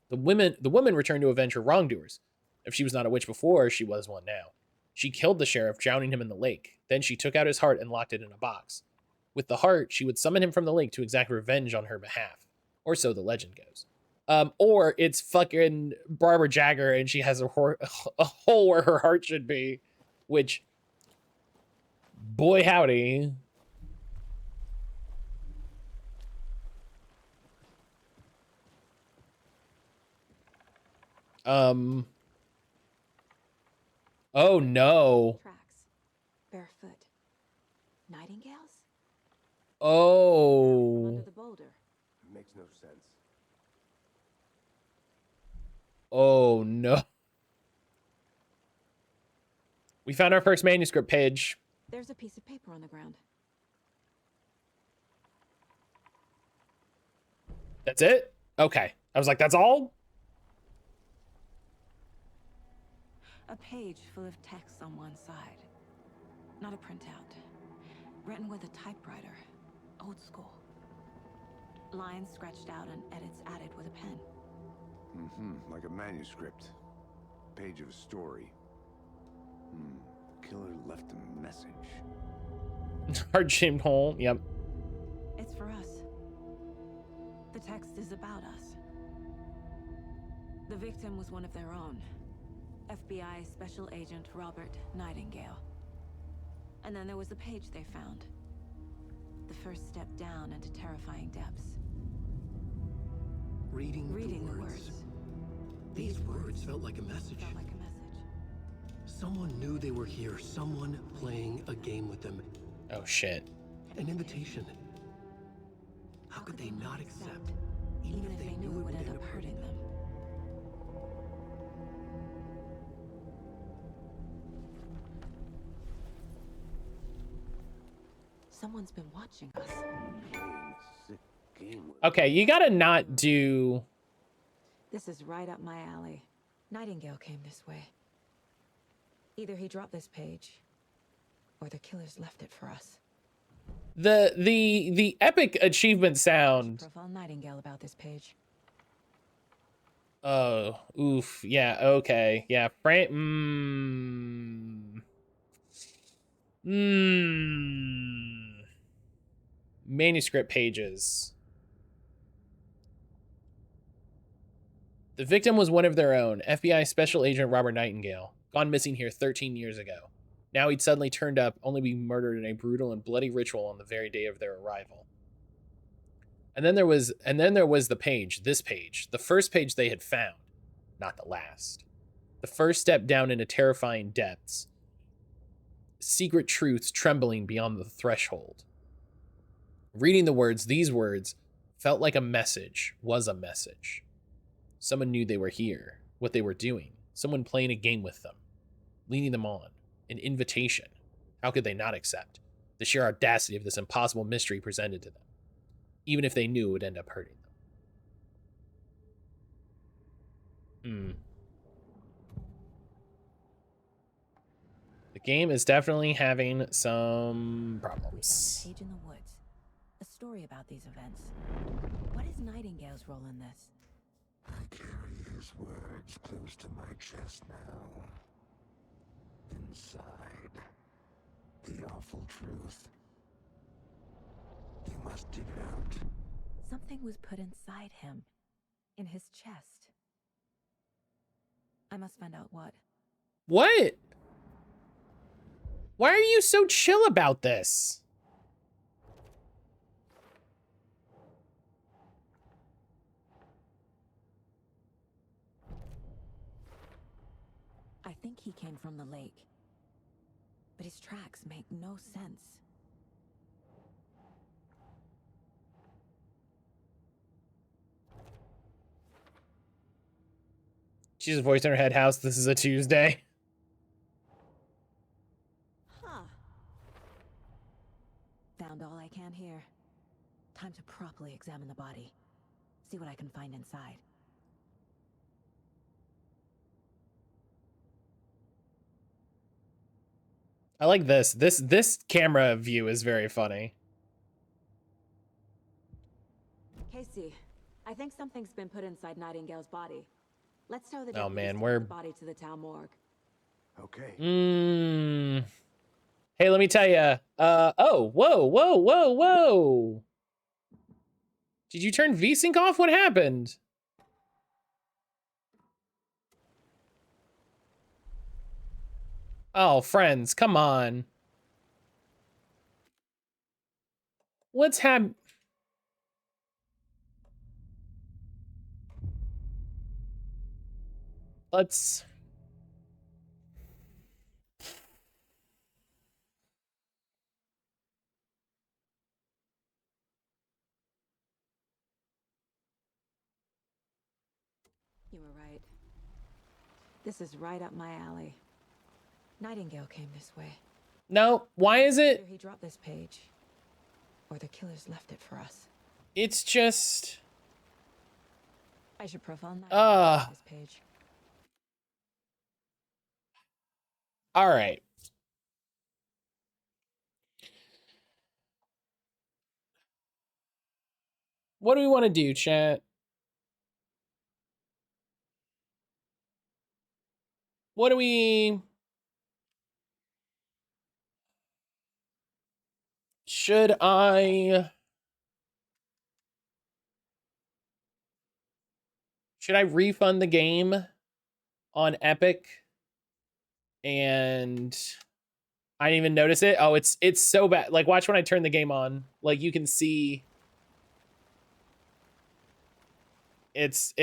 The woman returned to avenge her wrongdoers. If she was not a witch before, she was one now. She killed the sheriff, drowning him in the lake. Then she took out his heart and locked it in a box. With the heart, she would summon him from the lake to exact revenge on her behalf. Or so the legend goes. Or it's fucking Barbara Jagger and she has a hole where her heart should be. Which, boy howdy. Oh no. Tracks. Barefoot. Nightingales? Oh. Under the boulder. Makes no sense. Oh no. We found our first manuscript page. There's a piece of paper on the ground. That's it? Okay. I was like, that's all? A page full of text on one side. Not a printout. Written with a typewriter. Old school. Lines scratched out and edits added with a pen. Mm-hmm. Like a manuscript. Page of a story. Killer left a message. Heart-shaped hole. Yep. It's for us. The text is about us. The victim was one of their own. FBI Special Agent Robert Nightingale. And then there was the page they found. The first step down into terrifying depths. Reading the the words. These words felt like a message. Felt like a message. Someone knew they were here. Someone playing a game with them. Oh shit. An invitation. How could they not accept? Even if they knew it would end up hurting them. Someone's been watching us. Playing a sick game with Okay, you gotta not do... This is right up my alley. Nightingale came this way. Either he dropped this page, or the killers left it for us. The epic achievement sound. Profile Nightingale about this page. Oh, oof. Yeah, okay. Yeah, manuscript pages. The victim was one of their own, FBI Special Agent Robert Nightingale, gone missing here 13 years ago. Now he'd suddenly turned up, only to be murdered in a brutal and bloody ritual on the very day of their arrival. And then there was the page, this page, the first page they had found, not the last. The first step down into terrifying depths. Secret truths trembling beyond the threshold. Reading the words, these words, felt like a message, was a message. Someone knew they were here, what they were doing. Someone playing a game with them, leading them on. An invitation. How could they not accept? The sheer audacity of this impossible mystery presented to them. Even if they knew it would end up hurting them. The game is definitely having some problems. We found a page in the woods. A story about these events. What is Nightingale's role in this? I carry his words close to my chest now. Inside, the awful truth. You must dig it out. Something was put inside him. In his chest. I must find out what. What? Why are you so chill about this? I think he came from the lake. But his tracks make no sense. She's voiced in her head, house, this is a Tuesday. Huh. Found all I can here. Time to properly examine the body. See what I can find inside. I like this. This camera view is very funny. Casey, I think something's been put inside Nightingale's body. Let's tow the Oh, deputies man, to we're... the body to the town morgue. Okay. Hey, let me tell you. Oh, whoa. Did you turn VSync off? What happened? Oh, friends, come on. What's happened? Let's... You were right. This is right up my alley. Nightingale came this way. No, why is it? Either he dropped this page, or the killers left it for us. It's just... I should profile Nightingale on this page. All right. What do we want to do, chat? What do we... Should I refund the game on Epic? And I didn't even notice it. Oh, it's so bad. Like, watch when I turn the game on. Like, you can see it's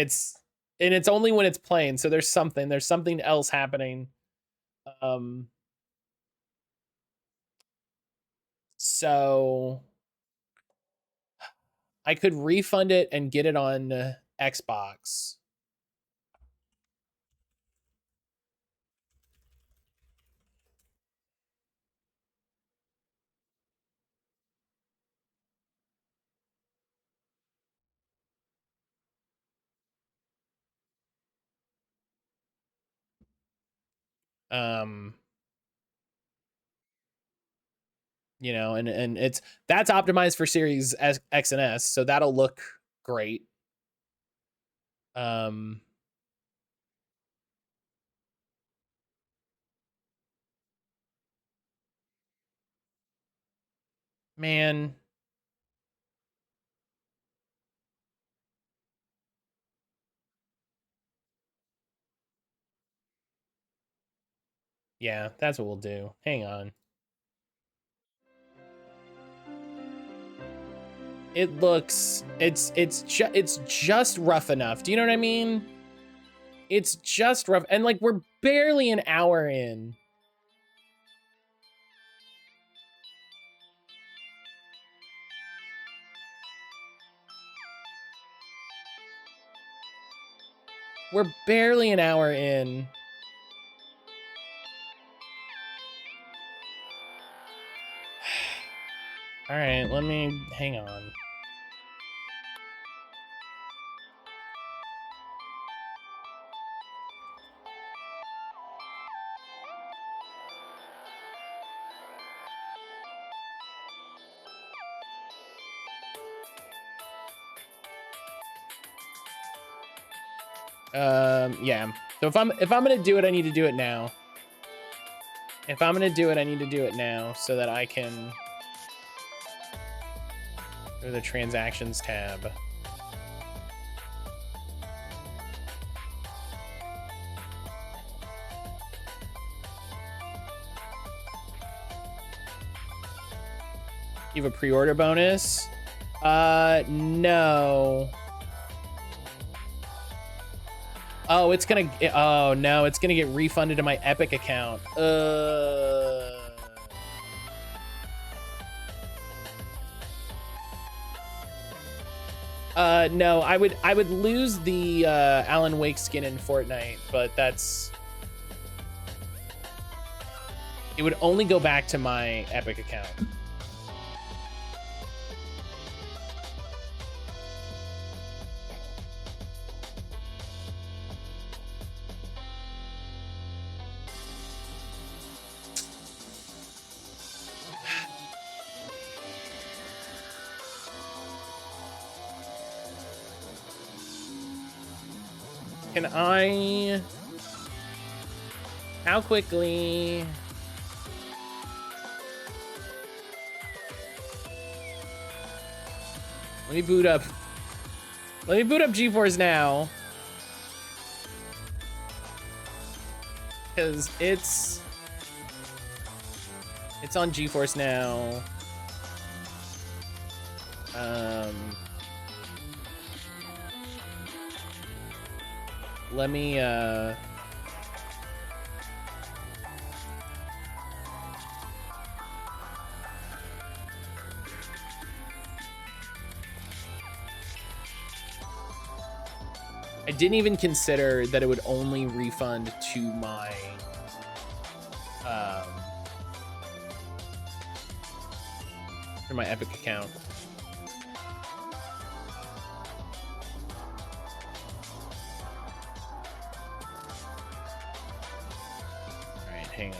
and it's only when it's playing. So there's something else happening. So I could refund it and get it on Xbox. You know, and that's optimized for Series X and S, so that'll look great. Man. Yeah, that's what we'll do. Hang on. It looks, it's just rough enough. Do you know what I mean? It's just rough, and like we're barely an hour in. We're barely an hour in. All right, let me, hang on. Yeah. So if I'm gonna do it, I need to do it now. If I'm gonna do it, I need to do it now so that I can go to the transactions tab. You have a pre-order bonus? No. Oh, it's gonna, oh no, it's gonna get refunded to my Epic account. No, I would lose the Alan Wake skin in Fortnite, but that's, it would only go back to my Epic account. Can I... How quickly... Let me boot up. Let me boot up GeForce Now. Because it's on GeForce Now. Let me, I didn't even consider that it would only refund to my, Epic account. Hang on.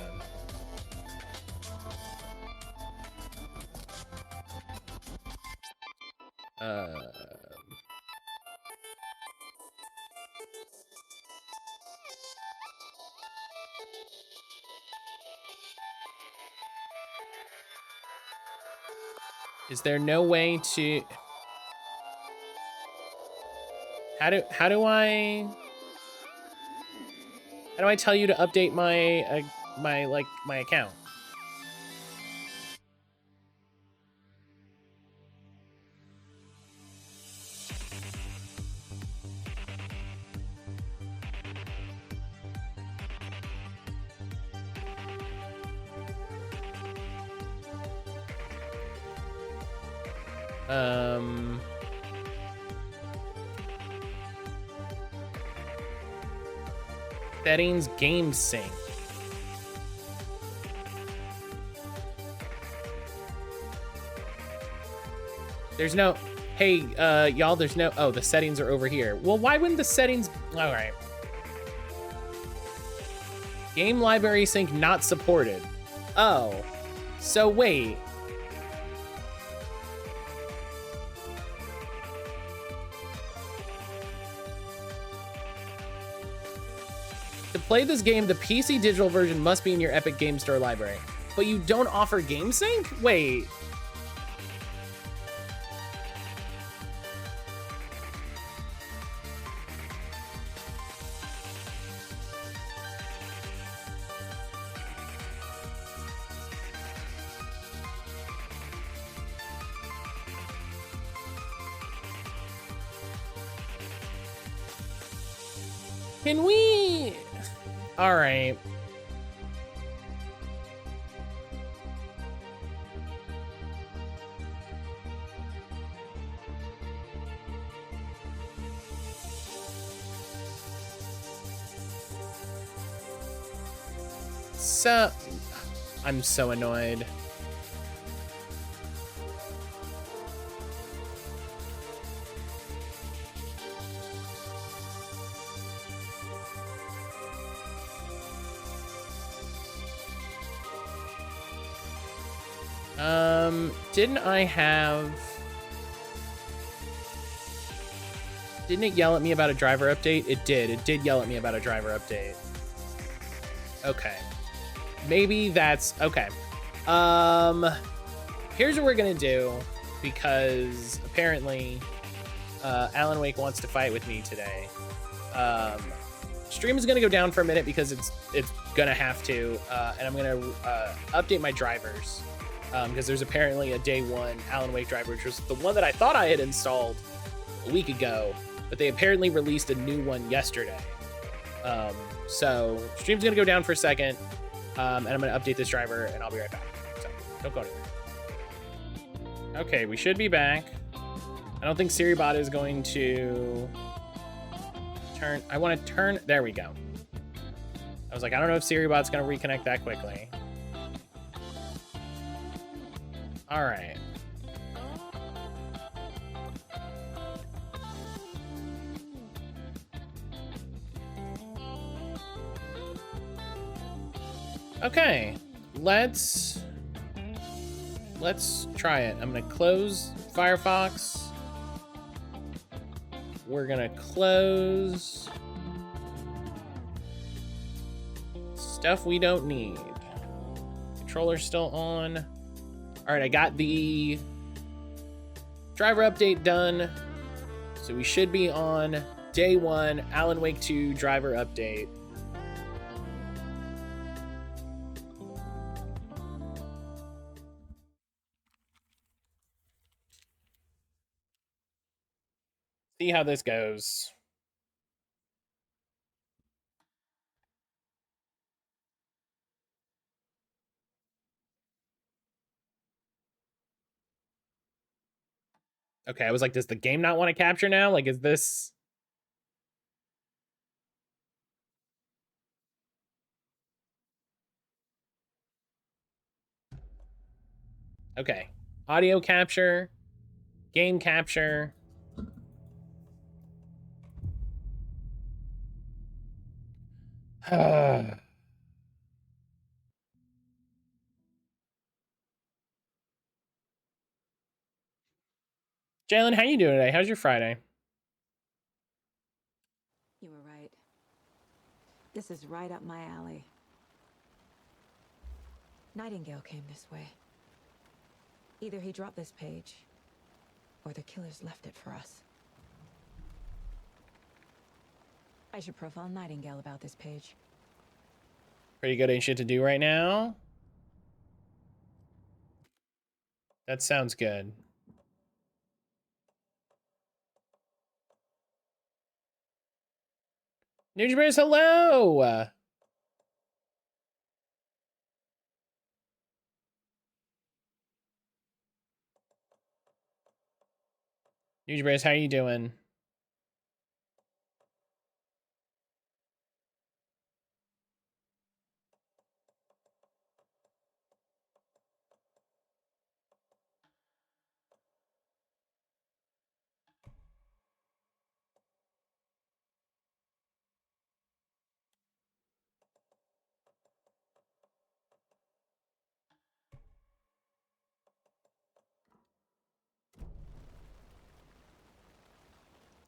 Is there no way to... How do I tell you to update my my account? Settings, game sync. There's no, hey, y'all, there's no, oh, the settings are over here. Well, why wouldn't the settings, all right. Game library sync not supported. Oh, so wait. To play this game, the PC digital version must be in your Epic Game Store library. But you don't offer game sync? Wait. Can we? All right. So, I'm so annoyed. Didn't I have... Didn't it yell at me about a driver update? It did. It did yell at me about a driver update. Okay. Maybe that's... Okay. Here's what we're gonna do, because apparently Alan Wake wants to fight with me today. Stream is gonna go down for a minute because it's gonna have to, and I'm gonna update my drivers. Because there's apparently a day one Alan Wake driver, which was the one that I thought I had installed a week ago, but they apparently released a new one yesterday. So stream's gonna go down for a second, and I'm gonna update this driver, and I'll be right back. So don't go anywhere. Okay, we should be back. I don't think SiriBot is going to turn. I want to turn. There we go. I was like, I don't know if SiriBot's gonna reconnect that quickly. All right. Okay, let's try it. I'm gonna close Firefox. We're gonna close stuff we don't need. Controller's still on. All right, I got the driver update done. So we should be on day one, Alan Wake 2 driver update. See how this goes. Okay, I was like, does the game not want to capture now? Like, is this... Okay. Audio capture. Game capture. Jalen, how you doing today? How's your Friday? You were right. This is right up my alley. Nightingale came this way. Either he dropped this page, or the killers left it for us. I should profile Nightingale about this page. Pretty good, ain't shit to do right now. That sounds good. Ninja Bears, hello! Ninja Bears, how you doing?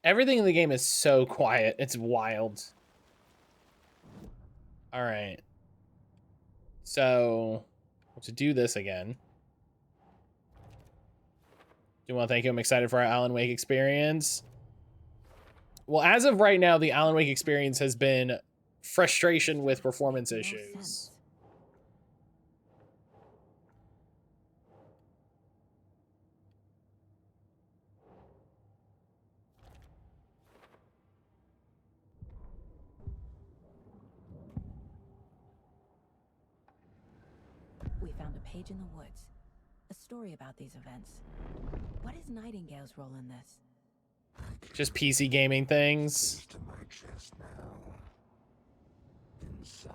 Everything in the game is so quiet. It's wild. All right. So, to do this again. Do you want to thank you? I'm excited for our Alan Wake experience. Well, as of right now, the Alan Wake experience has been frustration with performance issues. We found a page in the woods. A story about these events. What is Nightingale's role in this? Just PC gaming things. To my chest now. Inside.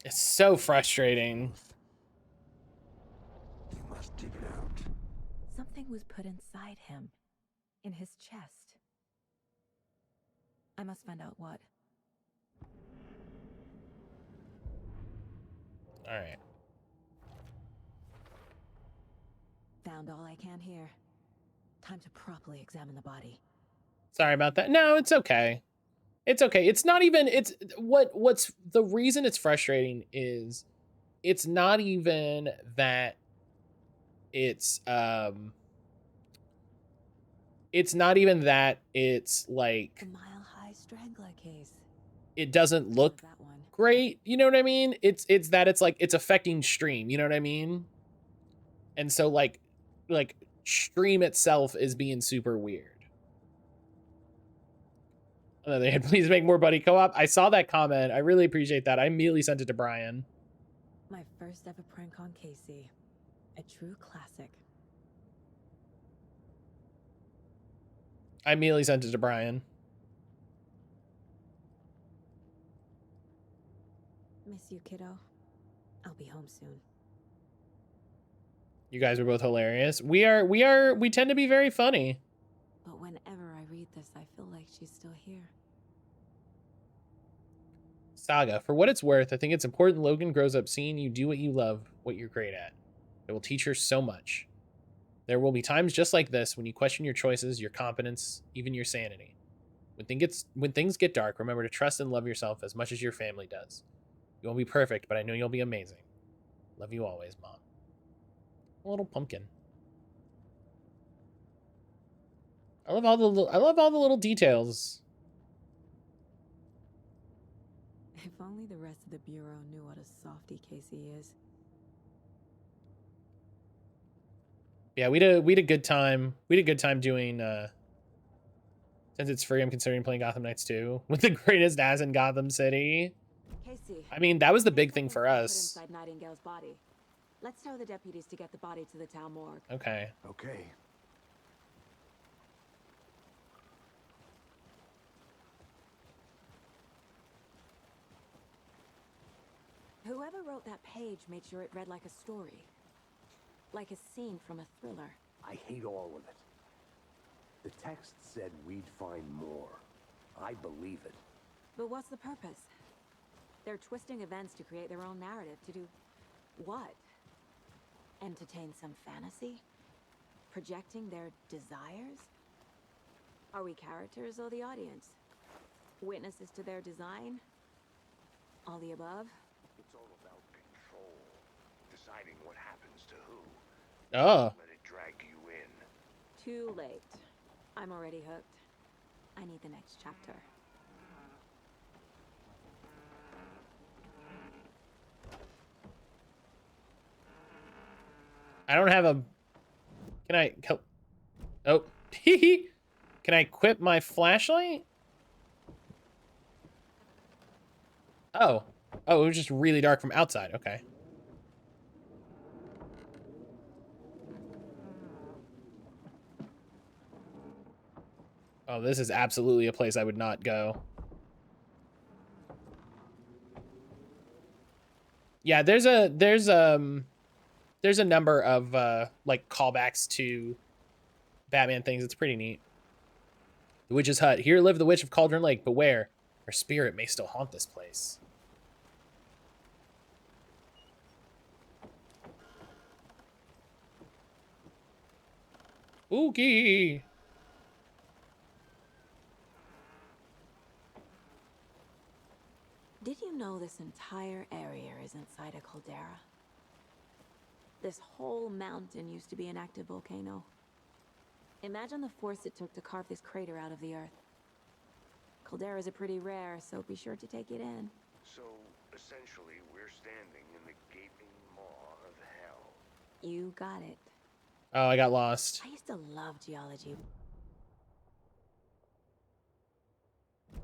It's so frustrating. You must dig it out. Something was put inside him. In his chest. I must find out what. All right. Found all I can here. Time to properly examine the body. Sorry about that. No, it's okay. It's okay. It's not even, it's what's the reason it's frustrating is it's not even that it's like The Mile High Strangler case. it doesn't look That one. great, you know what I mean? It's that it's like it's affecting stream, you know what I mean? And so like stream itself is being super weird. They had please make more buddy co-op. I saw that comment. I really appreciate that. I immediately sent it to Brian. My first ever prank on Casey. A true classic. I immediately sent it to Brian. Miss you, kiddo. I'll be home soon. You guys are both hilarious. We tend to be very funny. But whenever I read this, I feel like she's still here. Saga, for what it's worth, I think it's important Logan grows up seeing you do what you love, what you're great at. It will teach her so much. There will be times just like this when you question your choices, your competence, even your sanity. When things get dark, remember to trust and love yourself as much as your family does. You won't be perfect, but I know you'll be amazing. Love you always, Mom. A little pumpkin. I love all the little details. If only the rest of the Bureau knew what a softie Casey is. Yeah, we had a good time. We had a good time doing since it's free, I'm considering playing Gotham Knights 2 with the greatest ass in Gotham City. Casey, I mean, that was the big thing for us. Put inside Nightingale's body. Let's tell the deputies to get the body to the town morgue. Okay. Okay. Whoever wrote that page made sure it read like a story. Like a scene from a thriller. I hate all of it. The text said we'd find more. I believe it. But what's the purpose? They're twisting events to create their own narrative. To do what? Entertain some fantasy? Projecting their desires? Are we characters or the audience? Witnesses to their design? All the above? It's all about control. Deciding what happens to who. Oh. Let it drag you in. Too late. I'm already hooked. I need the next chapter. I don't have a... Can I... Oh. Can I equip my flashlight? Oh. Oh, it was just really dark from outside. Okay. Oh, this is absolutely a place I would not go. Yeah, there's a number of like callbacks to Batman things. It's pretty neat. The Witch's Hut. Here lived the Witch of Cauldron Lake. Beware, her spirit may still haunt this place. Oogie. Did you know this entire area is inside a caldera? This whole mountain used to be an active volcano. Imagine the force it took to carve this crater out of the earth. Calderas are pretty rare, so be sure to take it in. So, essentially, we're standing in the gaping maw of hell. You got it. Oh, I got lost. I used to love geology.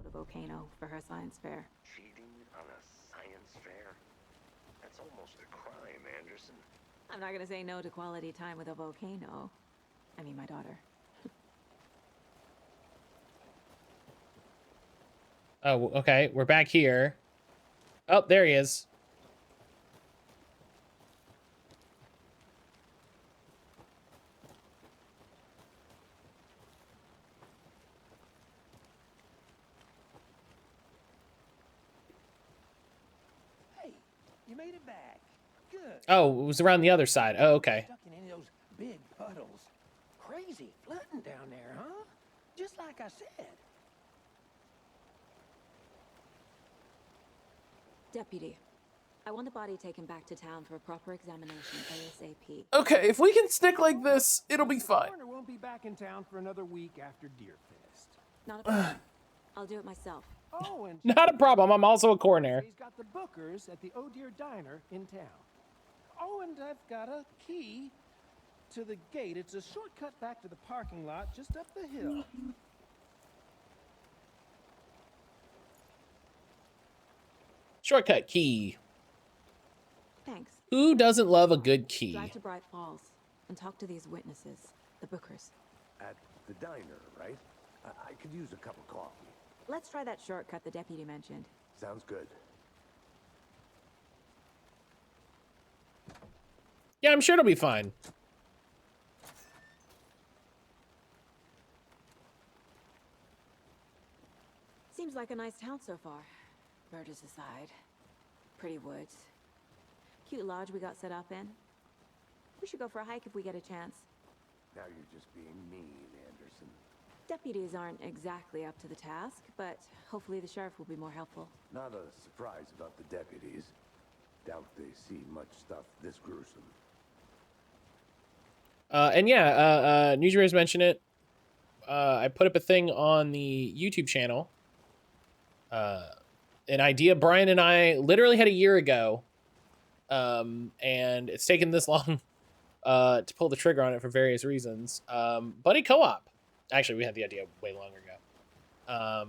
The volcano for her science fair. Cheating on a science fair? That's almost a crime, Anderson. I'm not gonna say no to quality time with a volcano. I mean, my daughter. Oh, okay. We're back here. Oh, there he is. Hey, you made it back. Good. Oh, it was around the other side. Oh, okay. Stuck in any of those big puddles. Crazy flooding down there, huh? Just like I said. Deputy, I want the body taken back to town for a proper examination ASAP. Okay, if we can stick like this, it'll be fine. Warner won't be back in town for another week after Deer Fest. Not a problem. I'll do it myself. Oh, and Not a problem. I'm also a coroner. he's got the Bookers at the Oh Deer Diner in town. Oh, and I've got a key to the gate. It's a shortcut back to the parking lot just up the hill. Shortcut key. Thanks. Who doesn't love a good key? Drive to Bright Falls and talk to these witnesses, the Bookers. At the diner, right? I could use a cup of coffee. Let's try that shortcut the deputy mentioned. Sounds good. Yeah, I'm sure it'll be fine. Seems like a nice town so far. Murders aside. Pretty woods. Cute lodge we got set up in. We should go for a hike if we get a chance. Now you're just being mean, Anderson. Deputies aren't exactly up to the task, but hopefully the sheriff will be more helpful. Not a surprise about the deputies. Doubt they see much stuff this gruesome. And yeah, Newsreaders mentioned it. I put up a thing on the YouTube channel. An idea Brian and I literally had a year ago. And it's taken this long to pull the trigger on it for various reasons. Buddy co-op. Actually, we had the idea way longer ago.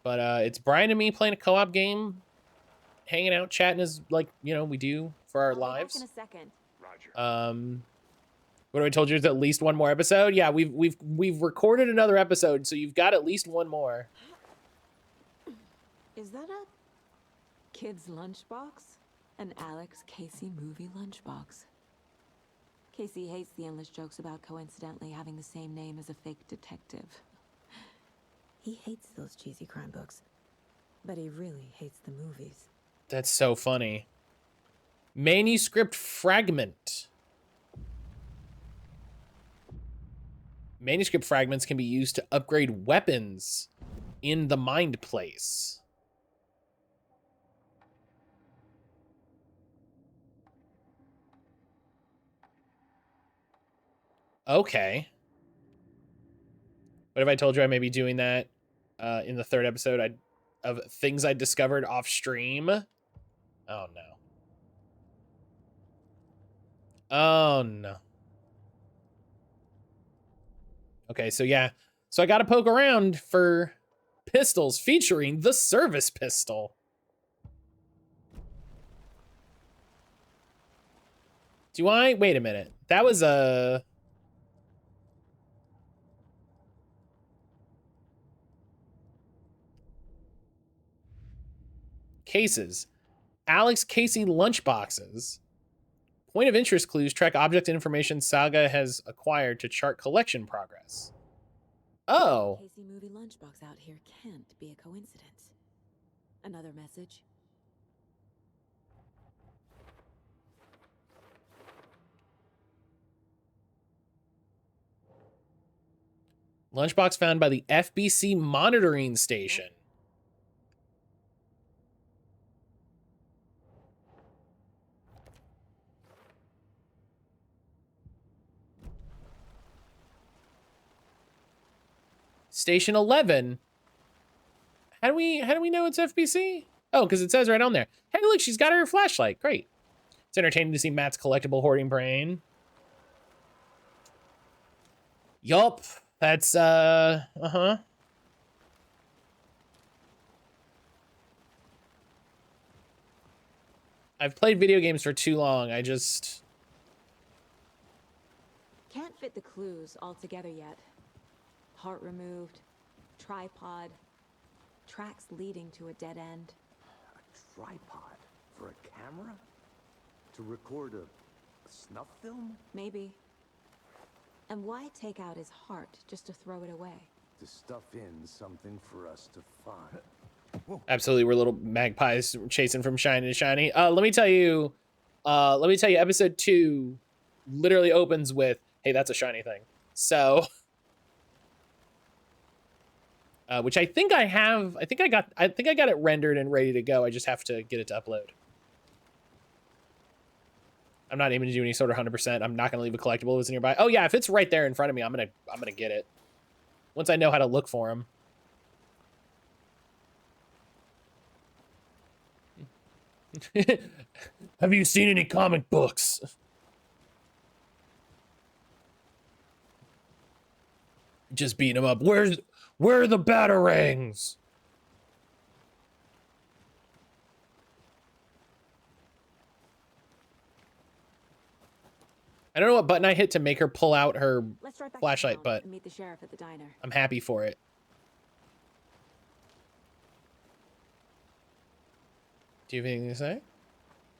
But it's Brian and me playing a co-op game, hanging out, chatting as like, you know, we do for our lives. I'll be back in a second. Roger. What have I told you? There's at least one more episode. Yeah, we've recorded another episode, so you've got at least one more. Is that a kid's lunchbox? An Alex Casey movie lunchbox. Casey hates the endless jokes about coincidentally having the same name as a fake detective. He hates those cheesy crime books, but he really hates the movies. That's so funny. Manuscript fragment. Manuscript fragments can be used to upgrade weapons in the Mind Place. Okay. What if I told you I may be doing that in the third episode of things I discovered off stream? Oh, no. Oh, no. Okay, so yeah. So I got to poke around for pistols featuring the service pistol. Do I? Wait a minute. That was a... Cases. Alex Casey lunchboxes. Point of interest clues track object information Saga has acquired to chart collection progress. Oh. Casey movie lunchbox out here can't be a coincidence. Another message. Lunchbox found by the FBC monitoring station. Station 11. How do we know it's FBC? Oh, because it says right on there. Hey, look, she's got her flashlight. Great. It's entertaining to see Matt's collectible hoarding brain. Yup. That's uh-huh. I've played video games for too long. I just Can't fit the clues all together yet. Heart removed, tripod, tracks leading to a dead end. A tripod for a camera? To record a snuff film? Maybe. And why take out his heart just to throw it away? To stuff in something for us to find. absolutely we're little magpies chasing from shiny to shiny. Let me tell you, episode 2 literally opens with, hey, that's a shiny thing. So which I think I have. I think I got it rendered and ready to go. I just have to get it to upload. I'm not aiming to do any sort of 100%. I'm not gonna leave a collectible if it's nearby. Oh yeah, if it's right there in front of me, I'm gonna get it. Once I know how to look for them. Have you seen any comic books? Just beating them up. Where are the batarangs? I don't know what button I hit to make her pull out her flashlight, but meet the sheriff at the diner. I'm happy for it. Do you have anything to say?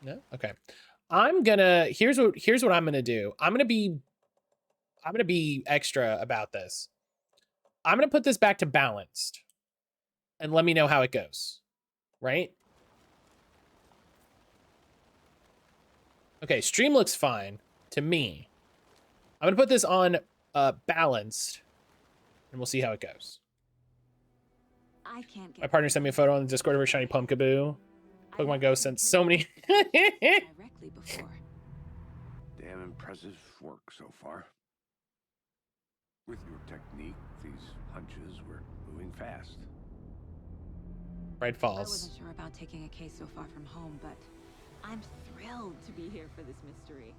No? Okay. Here's what I'm gonna do. I'm gonna be extra about this. I'm gonna put this back to balanced and let me know how it goes. Right? Okay, stream looks fine to me. I'm gonna put this on balanced and we'll see how it goes. I can't get My partner sent me a photo on the Discord of her shiny Pumpkaboo. Pokemon Go sent so many. directly before. Damn impressive work so far. With your technique, these hunches were moving fast. Bright I Falls. wasn't sure about taking a case so far from home, but I'm thrilled to be here for this mystery.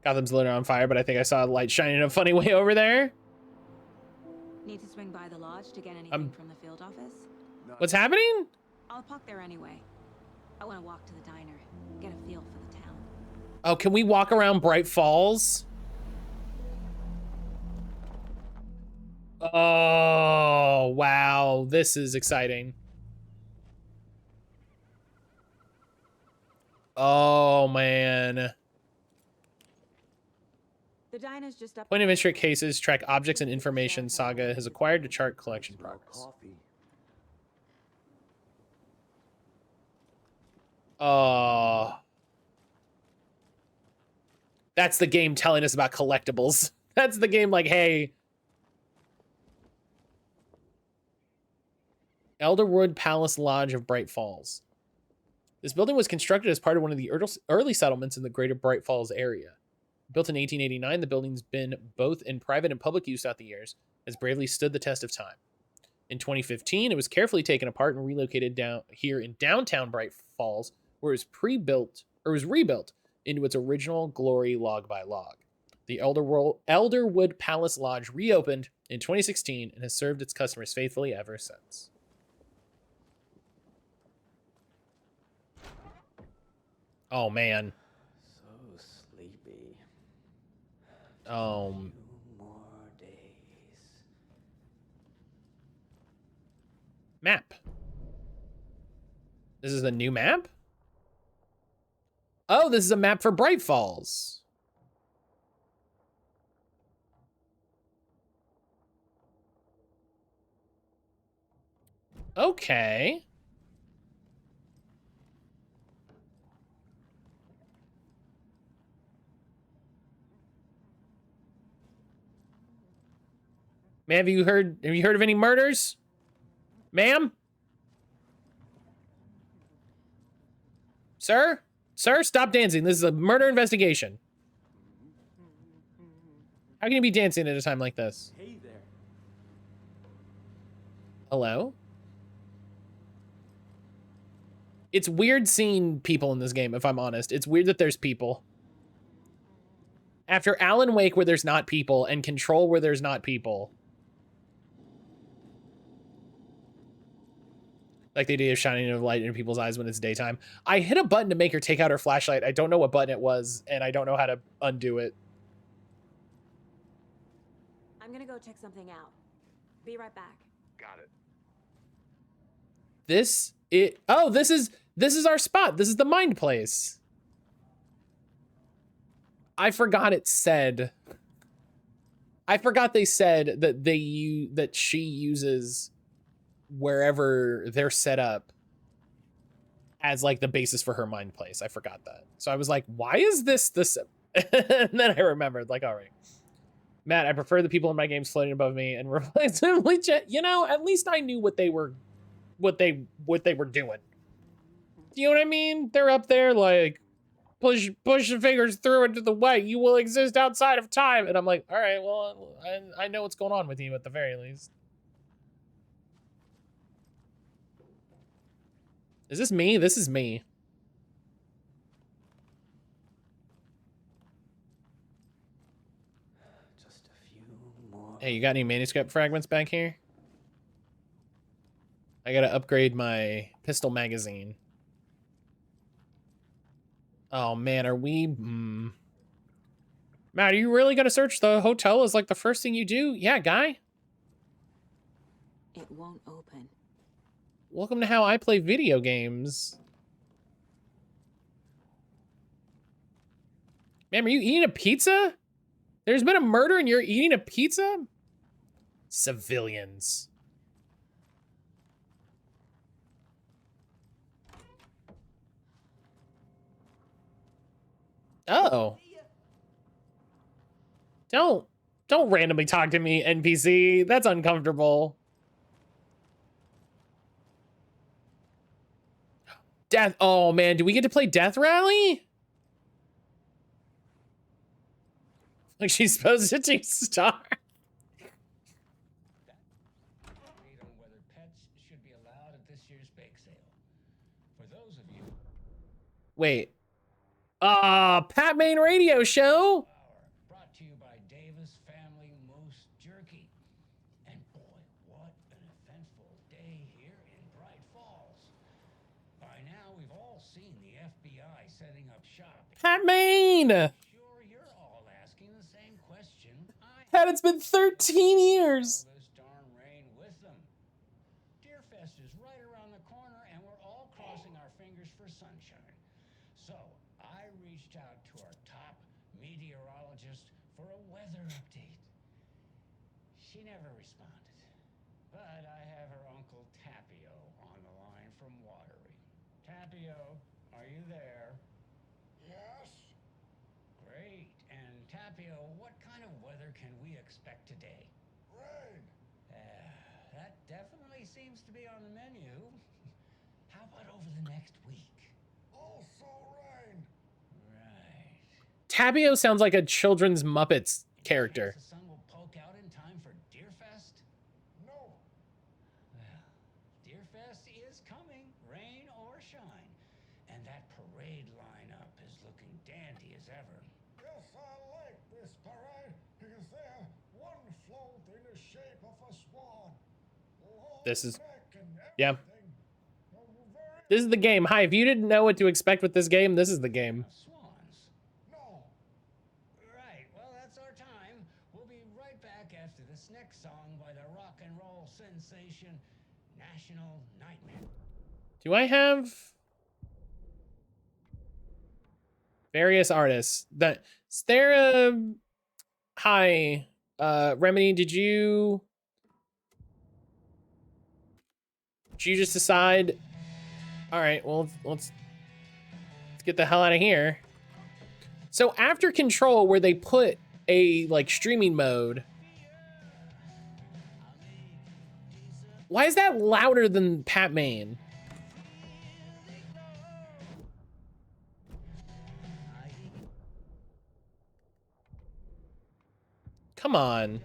Gotham's literally on fire, but I think I saw a light shining in a funny way over there. Need to swing by the lodge to get anything from the field office? What's happening? I'll park there anyway. I want to walk to the diner, get a feel for the town. Oh, can we walk around Bright Falls? Oh, wow. This is exciting. Oh, man. The diner's just up. Point of interest cases track objects and information Saga has acquired to chart collection progress. Oh. That's the game telling us about collectibles. That's the game like, hey. Elderwood Palace Lodge of Bright Falls. This building was constructed as part of one of the early settlements in the greater Bright Falls area. Built in 1889, the building's been both in private and public use throughout the years, has bravely stood the test of time. In 2015, it was carefully taken apart and relocated down here in downtown Bright Falls, where it was rebuilt into its original glory log by log. The Elderwood Palace Lodge reopened in 2016 and has served its customers faithfully ever since. Oh, man. So sleepy. Oh. 2 more days. Map. This is the new map? Oh, this is a map for Bright Falls. Okay. Man, have you heard of any murders? Ma'am? Sir? Sir, stop dancing. This is a murder investigation. How can you be dancing at a time like this? Hey there. Hello? It's weird seeing people in this game, if I'm honest. It's weird that there's people. After Alan Wake, where there's not people, and Control, where there's not people. Like the idea of shining a light into people's eyes when it's daytime. I hit a button to make her take out her flashlight. I don't know what button it was, and I don't know how to undo it. I'm gonna go check something out. Be right back. Got it. This is our spot. This is the mind place. I forgot it said. I forgot they said that that she uses wherever they're set up as like the basis for her mind place. I forgot that. So I was like, why is this? And then I remembered, like, all right. Matt, I prefer the people in my games floating above me and reflexively you know, at least I knew what they were doing. Do you know what I mean? They're up there like push the fingers through into the white. You will exist outside of time. And I'm like, all right, well, I know what's going on with you at the very least. Is this me? This is me. Just a few more. Hey, you got any manuscript fragments back here? I gotta upgrade my pistol magazine. Oh man, are we... Matt, are you really gonna search the hotel as like the first thing you do? Yeah, guy. It won't open. Welcome to how I play video games. Ma'am, are you eating a pizza? There's been a murder and you're eating a pizza? Civilians. Oh. Don't randomly talk to me, NPC. That's uncomfortable. Death. Oh man, do we get to play Death Rally? Like she's supposed to team star. Debate on whether pets should be allowed at this year's bake sale. For those of you. Wait. Pat Main Radio Show. Brought to you by Davis Family Moose Jerky. And boy, what an eventful day here in Bright Falls. By now, we've all seen the FBI setting up shop. Pat Main. Sure, you're all asking the same question. Pat, it's been 13 years. This darn rain with them. Deerfest is right around the corner, and we're all crossing our fingers for sunshine. So, I reached out to our top meteorologist for a weather update. She never responded. But I have her Uncle Tapio on the line from Watery. Tapio, are you there? Yes? Great. And Tapio, what kind of weather can we expect today? Rain. That definitely seems to be on the menu. How about over the next week? Also rain. Right. Tapio sounds like a children's Muppets character. The sun will poke out in time for Deerfest? No. Well, Deerfest is coming, rain or shine. And that parade lineup is looking dandy as ever. Yes, I like this parade because they're one float in the shape of a swan. This is... Yeah. This is the game. Hi, if you didn't know what to expect with this game, this is the game. Swans. No. Right, well, that's our time. We'll be right back after this next song by the rock and roll sensation, National Nightmare. Do I have... various artists? Is there a... Hi, Remedy, did you just decide... All right, well, let's get the hell out of here. So after Control, where they put a like streaming mode, why is that louder than Pat Main? Come on.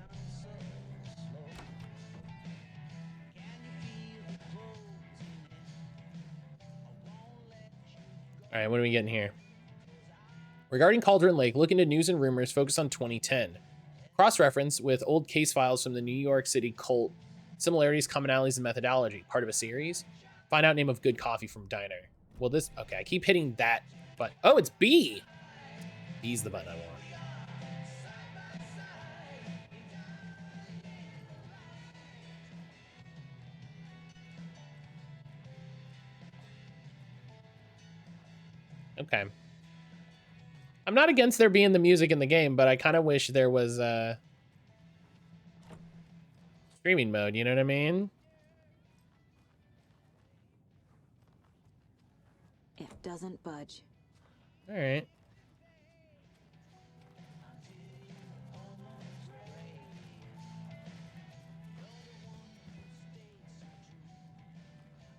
All right, what are we getting here? Regarding Cauldron Lake, look into news and rumors, focus on 2010. Cross-reference with old case files from the New York City cult. Similarities, commonalities, and methodology. Part of a series. Find out name of good coffee from diner. Well, this... Okay, I keep hitting that button. Oh, it's B! B's the button I want. Okay. I'm not against there being the music in the game, but I kind of wish there was streaming mode, you know what I mean? It doesn't budge. All right.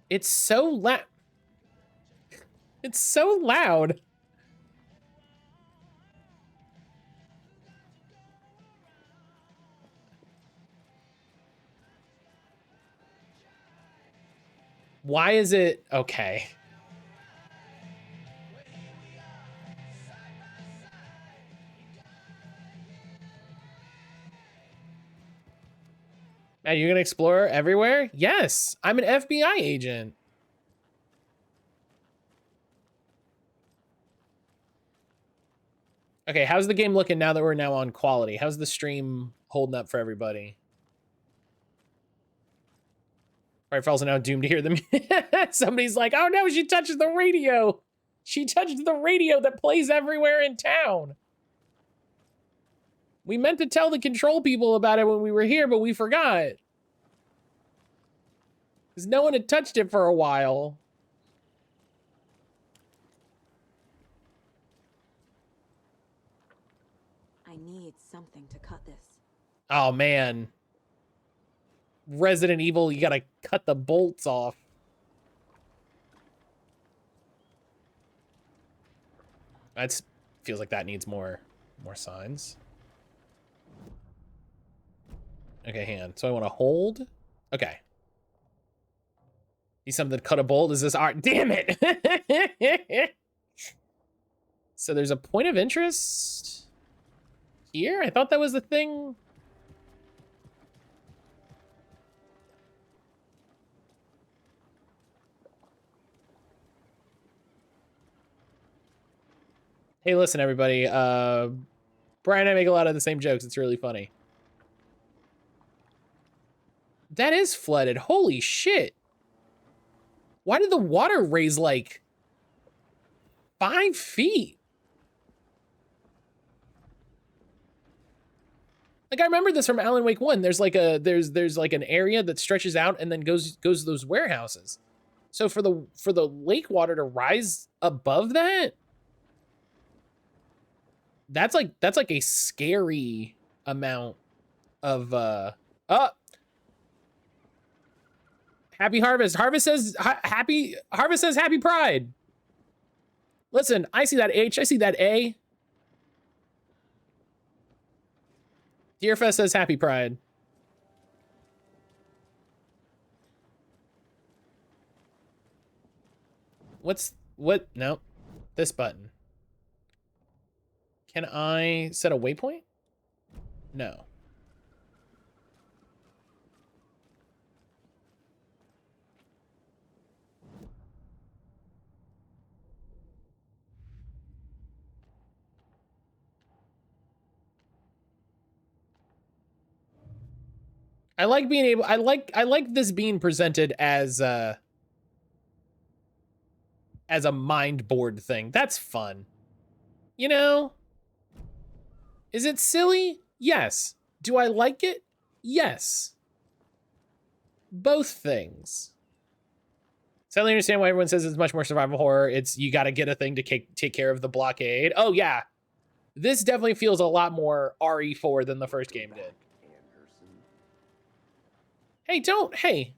It's so loud. It's so loud. Why is it okay? Are you gonna explore everywhere? Yes, I'm an FBI agent. Okay, how's the game looking now that we're now on quality? How's the stream holding up for everybody? Right, Falls are now doomed to hear them. Somebody's like, oh no, she touched the radio. She touched the radio that plays everywhere in town. We meant to tell the control people about it when we were here, but we forgot. Because no one had touched it for a while. I need something to cut this. Oh, man. Resident Evil, you gotta cut the bolts off. That feels like that needs more signs. Okay, hand. So I want to hold. Okay. Need something to cut a bolt. Is this art? Damn it! So there's a point of interest here? I thought that was the thing. Hey, listen, everybody. Brian and I make a lot of the same jokes. It's really funny. That is flooded. Holy shit. Why did the water raise like 5 feet? Like, I remember this from Alan Wake 1. There's like a there's like an area that stretches out and then goes to those warehouses. So for the lake water to rise above that, that's like a scary amount of Happy Harvest. Harvest says happy Pride. Listen, I see that H, I see that A. Deerfest says Happy Pride. What? No. This button. Can I set a waypoint? No. I like being able, I like this being presented as a mind board thing. That's fun. You know? Is it silly? Yes. Do I like it? Yes. Both things. Suddenly understand why everyone says it's much more survival horror. It's you got to get a thing to take care of the blockade. Oh yeah. This definitely feels a lot more RE4 than the first game did. Hey,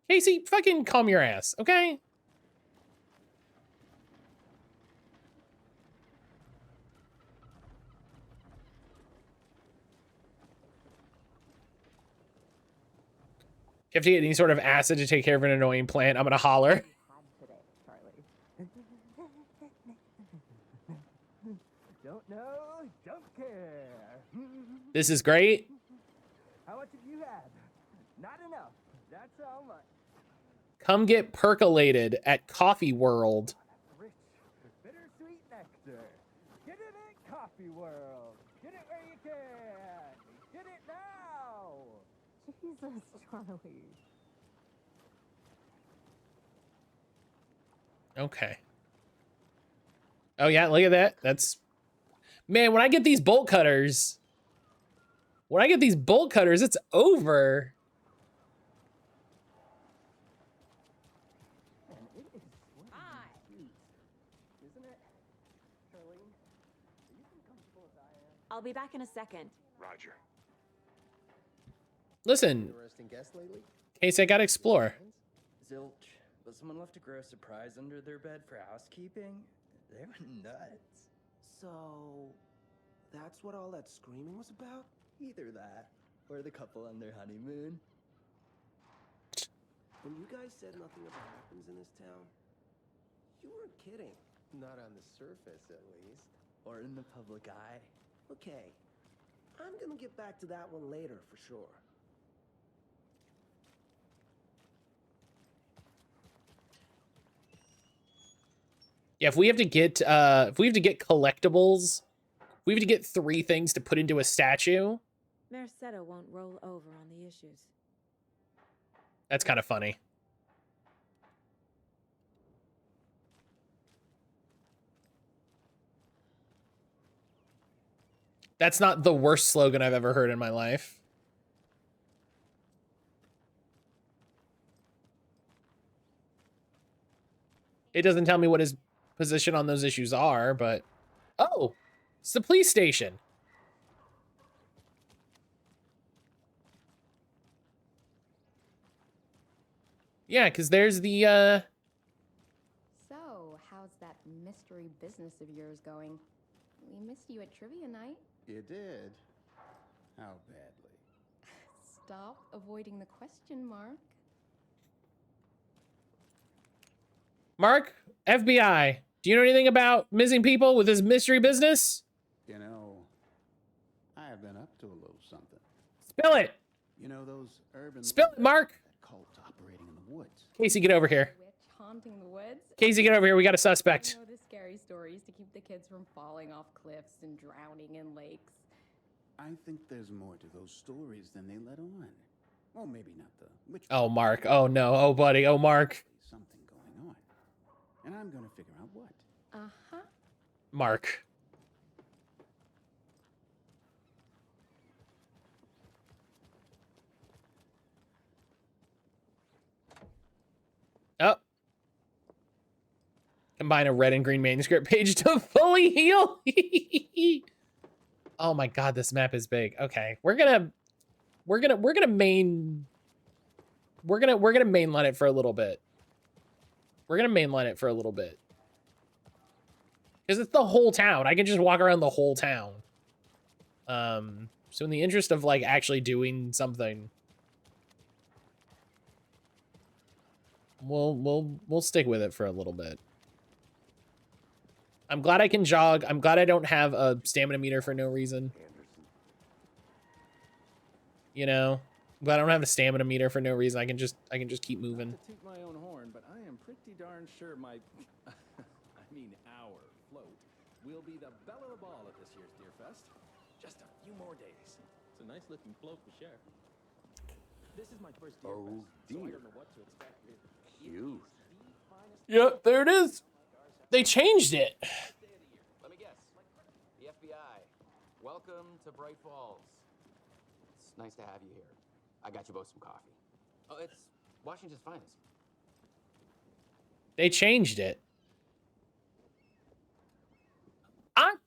Casey, fucking calm your ass, okay? have to get any sort of acid to take care of an annoying plant, I'm gonna holler. Don't know, don't care. This is great. How much have you had? Not enough. That's how much. Come get percolated at Coffee World. Rich, bittersweet nectar. Get it at Coffee World. Get it where you can. Get it now. Jesus, Charlie. Okay. Oh yeah, look at that. That's, man, when I get these bolt cutters, it's over. I'll be back in a second. Roger. Listen, Interesting guest lately? Casey, I gotta explore. Zilch, but someone left a gross surprise under their bed for housekeeping? They went nuts. So, that's what all that screaming was about? Either that, or the couple on their honeymoon. When you guys said nothing ever happens in this town, you weren't kidding. Not on the surface, at least. Or in the public eye. Okay, I'm gonna get back to that one later for sure. Yeah, if we have to get collectibles, we have to get 3 things to put into a statue. Mercado won't roll over on the issues. That's kind of funny. That's not the worst slogan I've ever heard in my life. It doesn't tell me what his position on those issues are, but... Oh! It's the police station. Yeah, because there's the, So, how's that mystery business of yours going? We missed you at trivia night. You did? How badly? Stop avoiding the question, Mark. Mark, FBI, do you know anything about missing people with this mystery business? You know, I have been up to a little something. Spill it! You know those urban... Spill it, Mark! That cult operating in the woods. Casey, get over here. Witch haunting the woods? Casey, get over here. We got a suspect. You know the scary stories to keep the kids from falling off cliffs and drowning in lakes. I think there's more to those stories than they let on. Well, maybe not the witch... Oh, Mark. Oh, no. Oh, buddy. Oh, Mark. Something going on. And I'm gonna figure out what. Uh-huh. Mark. Oh. Combine a red and green manuscript page to fully heal. Oh my god, this map is big. Okay, we're gonna mainline it for a little bit. We're gonna mainline it for a little bit. Because it's the whole town. I can just walk around the whole town. So in the interest of like actually doing something, we'll stick with it for a little bit. I'm glad I can jog. I'm glad I don't have a stamina meter for no reason. You know, I'm glad I don't have a stamina meter for no reason. I can just keep moving. Not to toot my own horn, but I am pretty darn sure my, our float will be the belle of the ball at this year's Deer Fest. Just a few more days. It's a nice looking float for sure. This is my first Deer Fest, so I don't know what to expect. Cute. Yep, there it is. They changed it. Let me guess. The FBI. Welcome to Bright Falls. It's nice to have you here. I got you both some coffee. Oh, it's Washington's finest. They changed it. I'm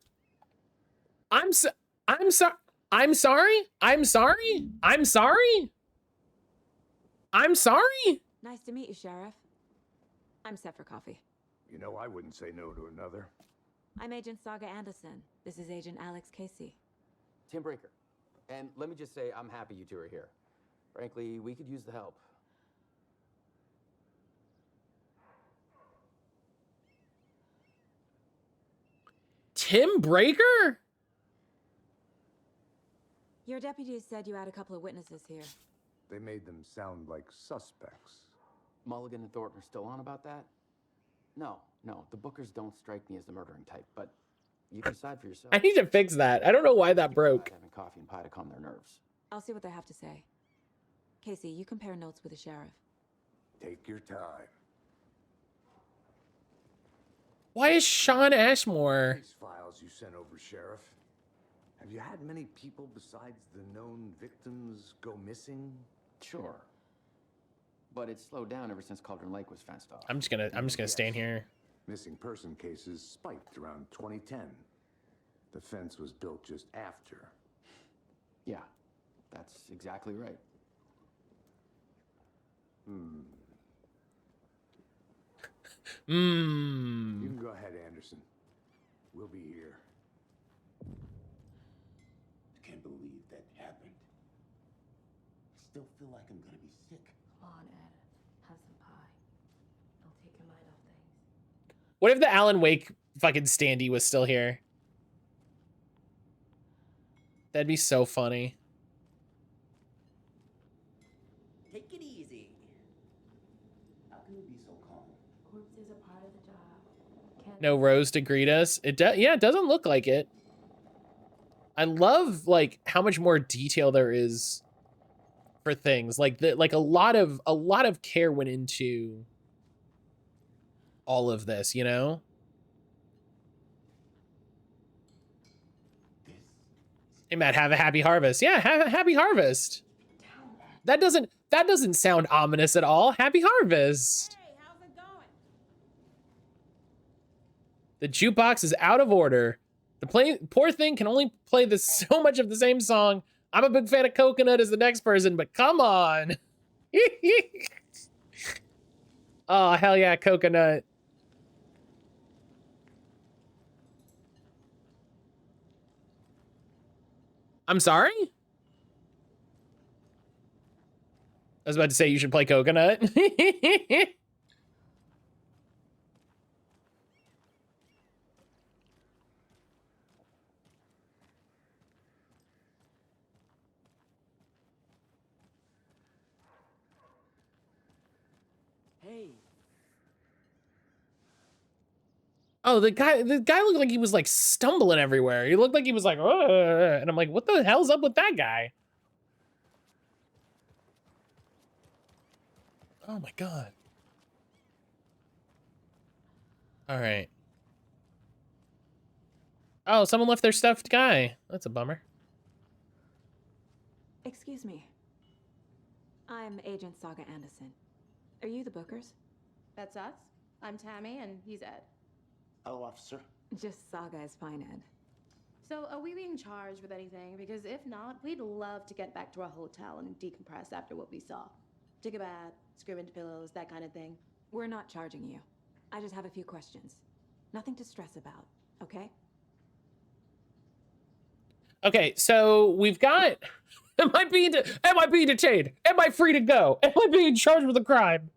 sorry. Nice to meet you, Sheriff. I'm set for coffee. You know, I wouldn't say no to another. I'm Agent Saga Anderson. This is Agent Alex Casey. Tim Breaker. And let me just say, I'm happy you two are here. Frankly, we could use the help. Tim Breaker? Your deputies said you had a couple of witnesses here. They made them sound like suspects. Mulligan and Thornton are still on about that? No, the Bookers don't strike me as the murdering type, but you can decide for yourself. I need to fix that. I don't know why that broke. Having coffee and pie to calm their nerves. I'll see what they have to say. Casey, you compare notes with the sheriff. Take your time. Why is Sean Ashmore? These files you sent over, Sheriff. Have you had many people besides the known victims go missing? Sure. But it's slowed down ever since Cauldron Lake was fenced off. I'm just gonna stay in here. Missing person cases spiked around 2010. The fence was built just after. Yeah, that's exactly right. You can go ahead, Anderson. We'll be here. I can't believe that happened. I still feel like I'm gonna be sick. Come on, Ed. Have some pie. It'll take your mind off things. What if the Alan Wake fucking standee was still here? That'd be so funny. Take it easy. How can you be so calm? Corpses are part of the job. Can't No Rose to greet us. Yeah, it doesn't look like it. I love like how much more detail there is for things. Like a lot of care went into all of this, you know? Hey Matt, have a happy harvest. Yeah, have a happy harvest. That doesn't sound ominous at all. Happy harvest. Hey, how's it going? The jukebox is out of order. The poor thing can only play so much of the same song. I'm a big fan of Coconut as the next person, but come on. Oh, hell yeah, Coconut. I'm sorry? I was about to say you should play Coconut. Hey. Oh, the guy looked like he was like stumbling everywhere. He looked like he was like, ugh, and I'm like, what the hell's up with that guy? Oh my God. All right. Oh, someone left their stuffed guy. That's a bummer. Excuse me. I'm Agent Saga Anderson. Are you the Bookers? That's us. I'm Tammy, and he's Ed. Hello, officer. Just Saga is fine, Ed. So, are we being charged with anything? Because if not, we'd love to get back to our hotel and decompress after what we saw. Take a bath, scream into pillows, that kind of thing. We're not charging you. I just have a few questions. Nothing to stress about, okay? Okay, so we've got, am I being detained? Am I free to go? Am I being charged with a crime?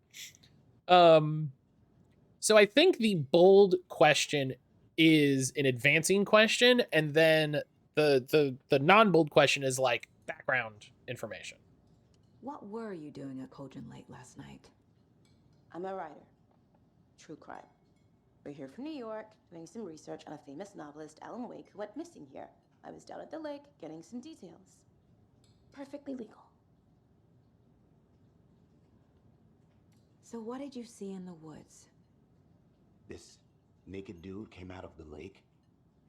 So I think the bold question is an advancing question, and then the non-bold question is like background information. What were you doing at Cauldron Lake last night? I'm a writer. True crime. We're here from New York, doing some research on a famous novelist, Alan Wake, who went missing here. I was down at the lake, getting some details. Perfectly legal. So what did you see in the woods? This naked dude came out of the lake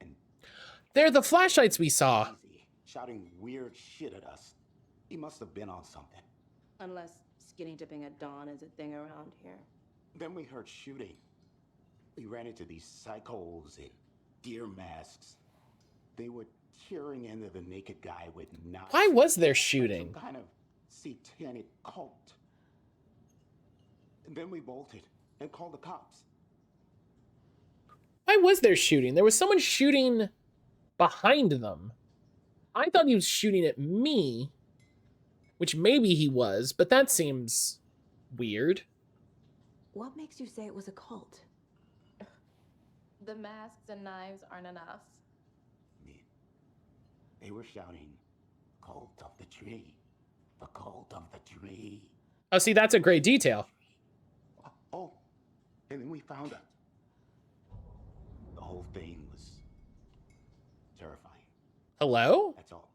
and They're the flashlights we saw. shouting weird shit at us. He must have been on something. Unless skinny dipping at dawn is a thing around here. Then we heard shooting. We ran into these psychos in deer masks. They were tearing into the naked guy with knives. Why was there shooting? Some kind of satanic cult. And then we bolted and called the cops. Why was there shooting? There was someone shooting behind them. I thought he was shooting at me, which maybe he was, but that seems weird. What makes you say it was a cult? The masks and knives aren't enough. They were shouting, "Cult of the tree. The cult of the tree." Oh, see, that's a great detail. Oh, and then we found her. The whole thing was terrifying. Hello? That's all.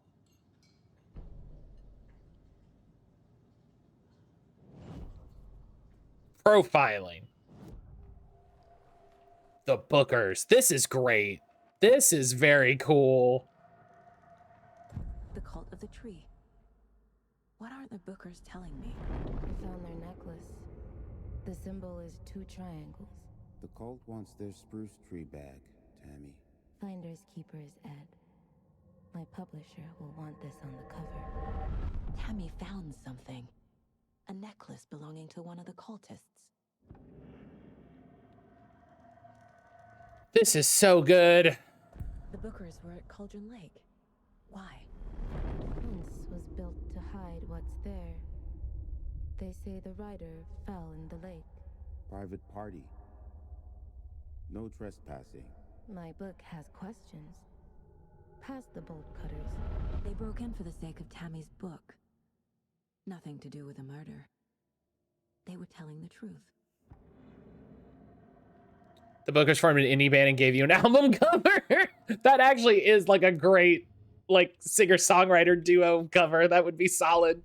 Profiling. The Bookers. This is great. This is very cool. The cult of the tree. What are the Bookers telling me? I found their necklace. The symbol is 2 triangles. The cult wants their spruce tree bag, Tammy. Finders keepers, Ed. My publisher will want this on the cover. Tammy found something. A necklace belonging to one of the cultists. This is so good. The Bookers were at Cauldron Lake. Why? The fence was built to hide what's there. They say the rider fell in the lake. Private party. No trespassing. My book has questions. Past the bolt cutters. They broke in for the sake of Tammy's book. Nothing to do with a murder. They were telling the truth. The Bookers formed an indie band and gave you an album cover. That actually is like a great, like, singer-songwriter duo cover. That would be solid.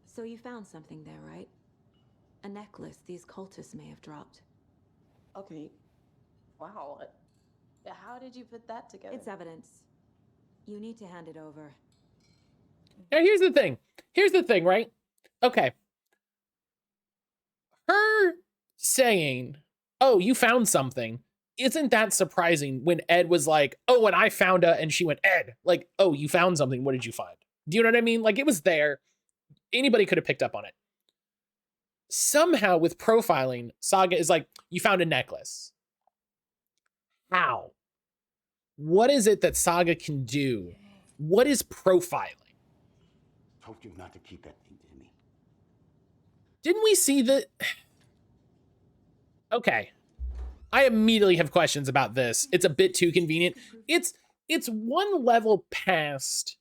So you found something there, right? A necklace these cultists may have dropped. Okay. Wow. How did you put that together? It's evidence. You need to hand it over. Now, here's the thing. Here's the thing, right? Okay. Her saying, "Oh, you found something," isn't that surprising when Ed was like, "Oh, and I found a," and she went, "Ed, like, oh, you found something. What did you find?" Do you know what I mean? Like, it was there. Anybody could have picked up on it. Somehow with profiling, Saga is like, "You found a necklace." How? What is it that Saga can do? What is profiling? Told you not to keep that thing to me. Didn't we see the... Okay. I immediately have questions about this. It's a bit too convenient. It's one level past,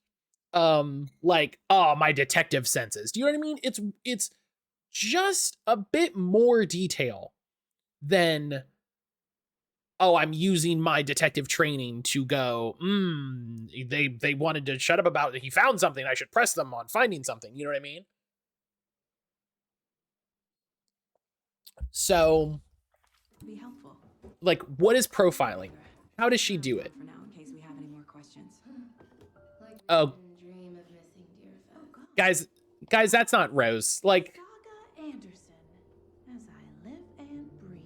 like, oh, my detective senses. Do you know what I mean? It's just a bit more detail than, oh, I'm using my detective training to go, they wanted to shut up about it. He found something. I should press them on finding something. You know what I mean? So, Be helpful. like, what is profiling? How does she do it? For now, in case we have any more questions. Oh, Dream of missing dear friends. guys, that's not Rose. Like, Saga Anderson, as I live and breathe.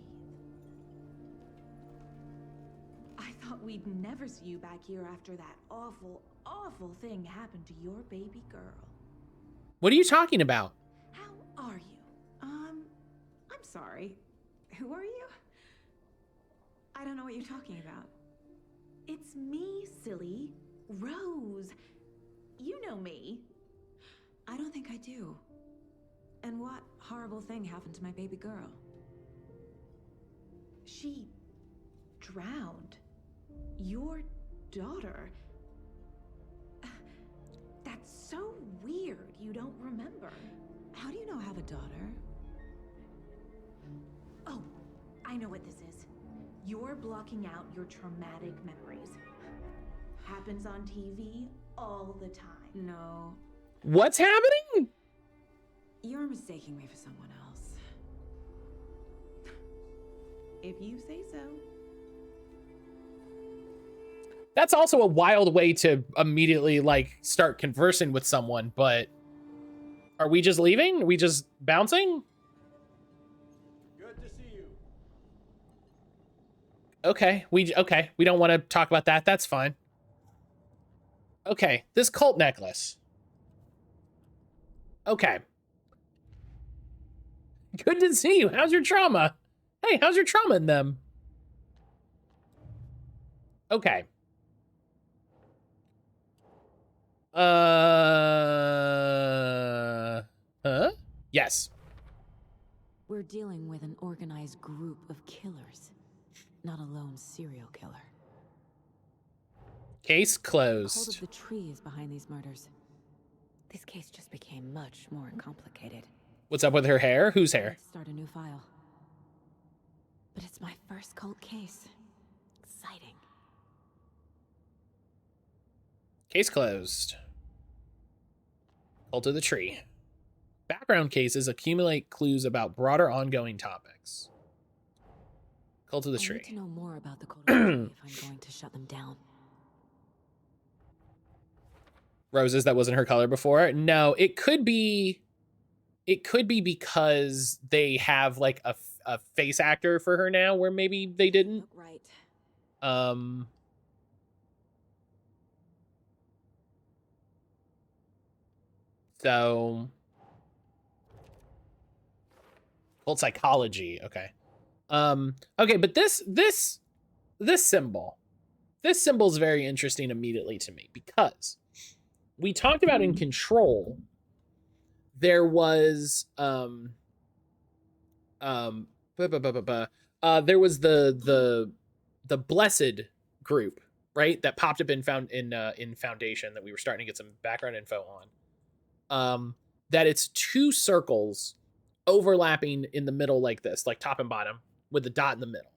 I thought we'd never see you back here after that awful, awful thing happened to your baby girl. what are you talking about? How are you? I'm sorry. Who are you? I don't know what you're talking about. It's me, silly. Rose. You know me. I don't think I do. And what horrible thing happened to my baby girl? She drowned. Your daughter. That's so weird you don't remember. How do you know I have a daughter? Oh, I know what this is. You're blocking out your traumatic memories. Happens on TV all the time. No. What's happening? You're mistaking me for someone else. If you say so. That's also a wild way to immediately, like, start conversing with someone, but are we just leaving? Are we just bouncing? Good to see you. Okay, we don't want to talk about that. That's fine. Okay, this cult necklace. Okay. Good to see you. How's your trauma? Hey, how's your trauma in them? Okay. We're dealing with an organized group of killers, not a lone serial killer. Case The closed. hold of the tree is behind these murders. This case just became much more complicated. What's up with her hair? Whose hair? Let's start a new file. But it's my first cult case. Exciting. Case closed. Cult of the Tree. Background cases accumulate clues about broader ongoing topics. Cult of the Tree. I need to know more about the cult of the tree if I'm going to shut them down. Roses, that wasn't her color before. No, it could be because they have like a face actor for her now, where maybe they didn't. Right. So cult psychology. Okay. Okay, but this symbol is very interesting immediately to me, because we talked about in Control, there was there was the Blessed group, right, that popped up in Foundation that we were starting to get some background info on. That it's two circles overlapping in the middle like this, like top and bottom, with the dot in the middle.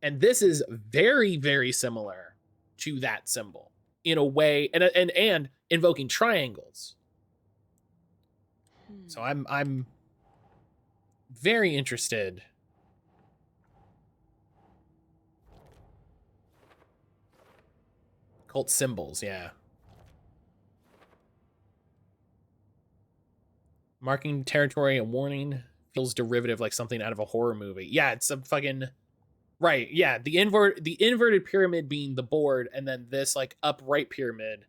And this is very, very similar to that symbol in a way, and invoking triangles. So I'm very interested. Cult symbols, yeah. Marking territory, a warning, feels derivative, like something out of a horror movie. Yeah, it's a fucking right. Yeah, the inverted pyramid being the board, and then this like upright pyramid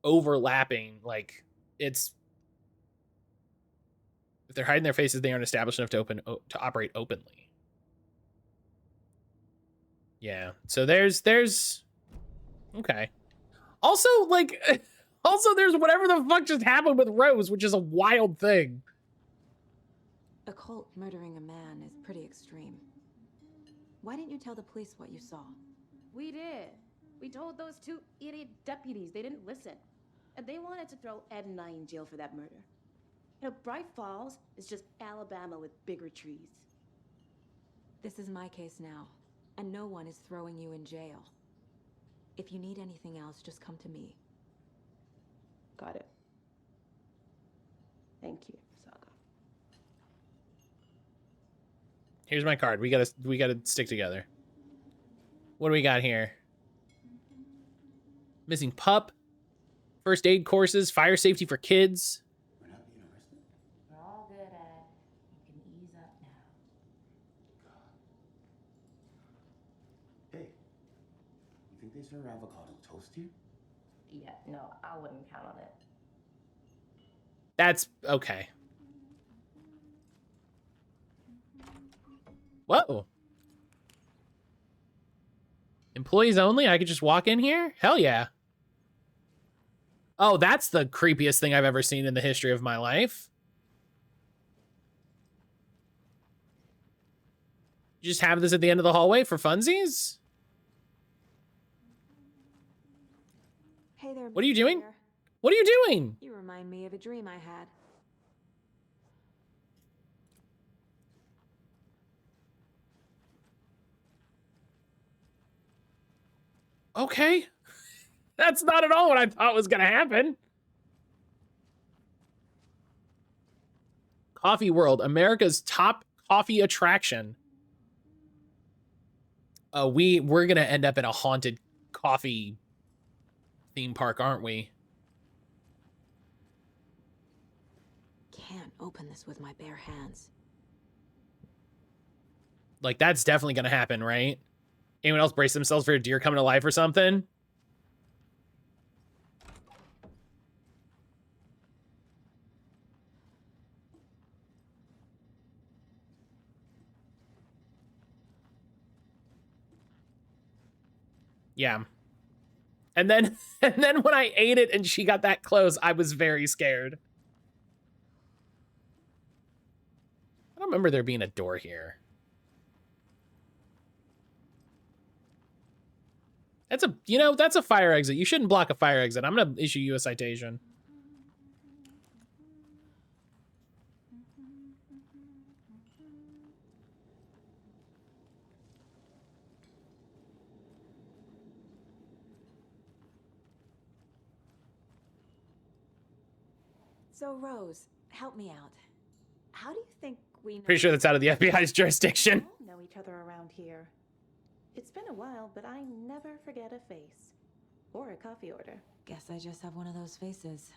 overlapping. Like, it's, if they're hiding their faces, they aren't established enough to operate openly. Yeah. So there's okay. Also, like. Also, there's whatever the fuck just happened with Rose, which is a wild thing. A cult murdering a man is pretty extreme. Why didn't you tell the police what you saw? We did. We told those two idiot deputies. They didn't listen. And they wanted to throw Ed and I in jail for that murder. You know, Bright Falls is just Alabama with bigger trees. This is my case now, and no one is throwing you in jail. If you need anything else, just come to me. Got it. Thank you, Saga. Here's my card. We gotta stick together. What do we got here? Missing pup, first aid courses, fire safety for kids. We're not being arrested? We're all good, Ed. You can ease up now. Hey, you think they serve avocado toast here? Yeah, no, I wouldn't count on it. That's okay. Whoa. Employees only? I could just walk in here? Hell yeah. Oh, that's the creepiest thing I've ever seen in the history of my life. You just have this at the end of the hallway for funsies? Hey there. What are you doing? What are you doing? You remind me of a dream I had. Okay. That's not at all what I thought was gonna happen. Coffee World, America's top coffee attraction. We're gonna end up in a haunted coffee theme park, aren't we? Can't open this with my bare hands. Like, that's definitely gonna happen, right? Anyone else brace themselves for a deer coming to life or something? Yeah. And then when I ate it and she got that close, I was very scared. I don't remember there being a door here. That's a, you know, that's a fire exit. You shouldn't block a fire exit. I'm gonna issue you a citation. So, Rose, help me out. How do you think we know? Pretty sure that's out of the FBI's jurisdiction. We all know each other around here. It's been a while, but I never forget a face. Or a coffee order. Guess I just have one of those faces.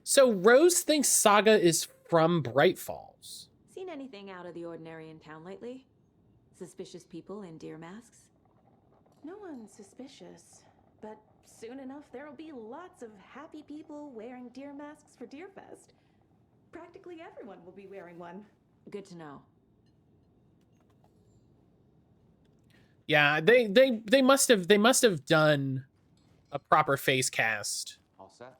So Rose thinks Saga is from Bright Falls. Seen anything out of the ordinary in town lately? Suspicious people in deer masks? No one's suspicious, but soon enough there'll be lots of happy people wearing deer masks for Deerfest. Practically everyone will be wearing one. Good to know. Yeah, they must have done a proper face cast. All set.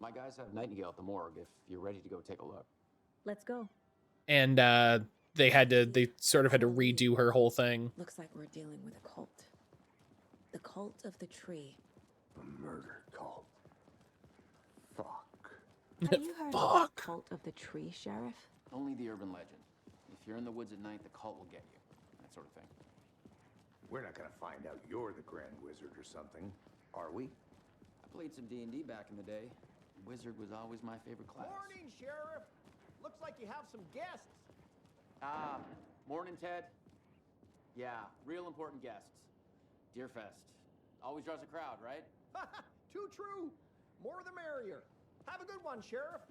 My guys have Nightingale at the morgue if you're ready to go take a look. Let's go. And they sort of had to redo her whole thing. Looks like we're dealing with a cult. The cult of the tree. A murder cult. Fuck. Have you heard of the cult of the tree, Sheriff? Only the urban legend. If you're in the woods at night, the cult will get you. That sort of thing. We're not gonna find out you're the Grand Wizard or something, are we? I played some D&D back in the day. Wizard was always my favorite class. Morning, Sheriff. Looks like you have some guests. Ah, morning, Ted. Yeah, real important guests. Deerfest. Always draws a crowd, right? Too true. More the merrier. Have a good one, Sheriff.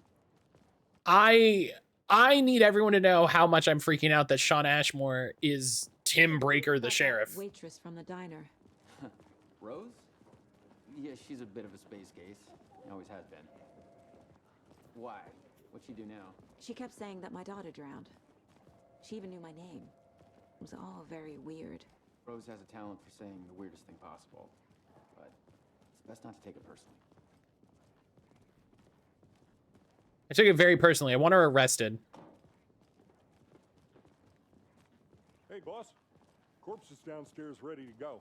I need everyone to know how much I'm freaking out that Sean Ashmore is Tim Breaker, the sheriff. Waitress from the diner. Rose? Yeah, she's a bit of a space case. Always has been. Why? What'd she do now? She kept saying that my daughter drowned. She even knew my name. It was all very weird. Rose has a talent for saying the weirdest thing possible. But it's best not to take it personally. I took it very personally. I want her arrested. Hey, boss. Corpse is downstairs ready to go.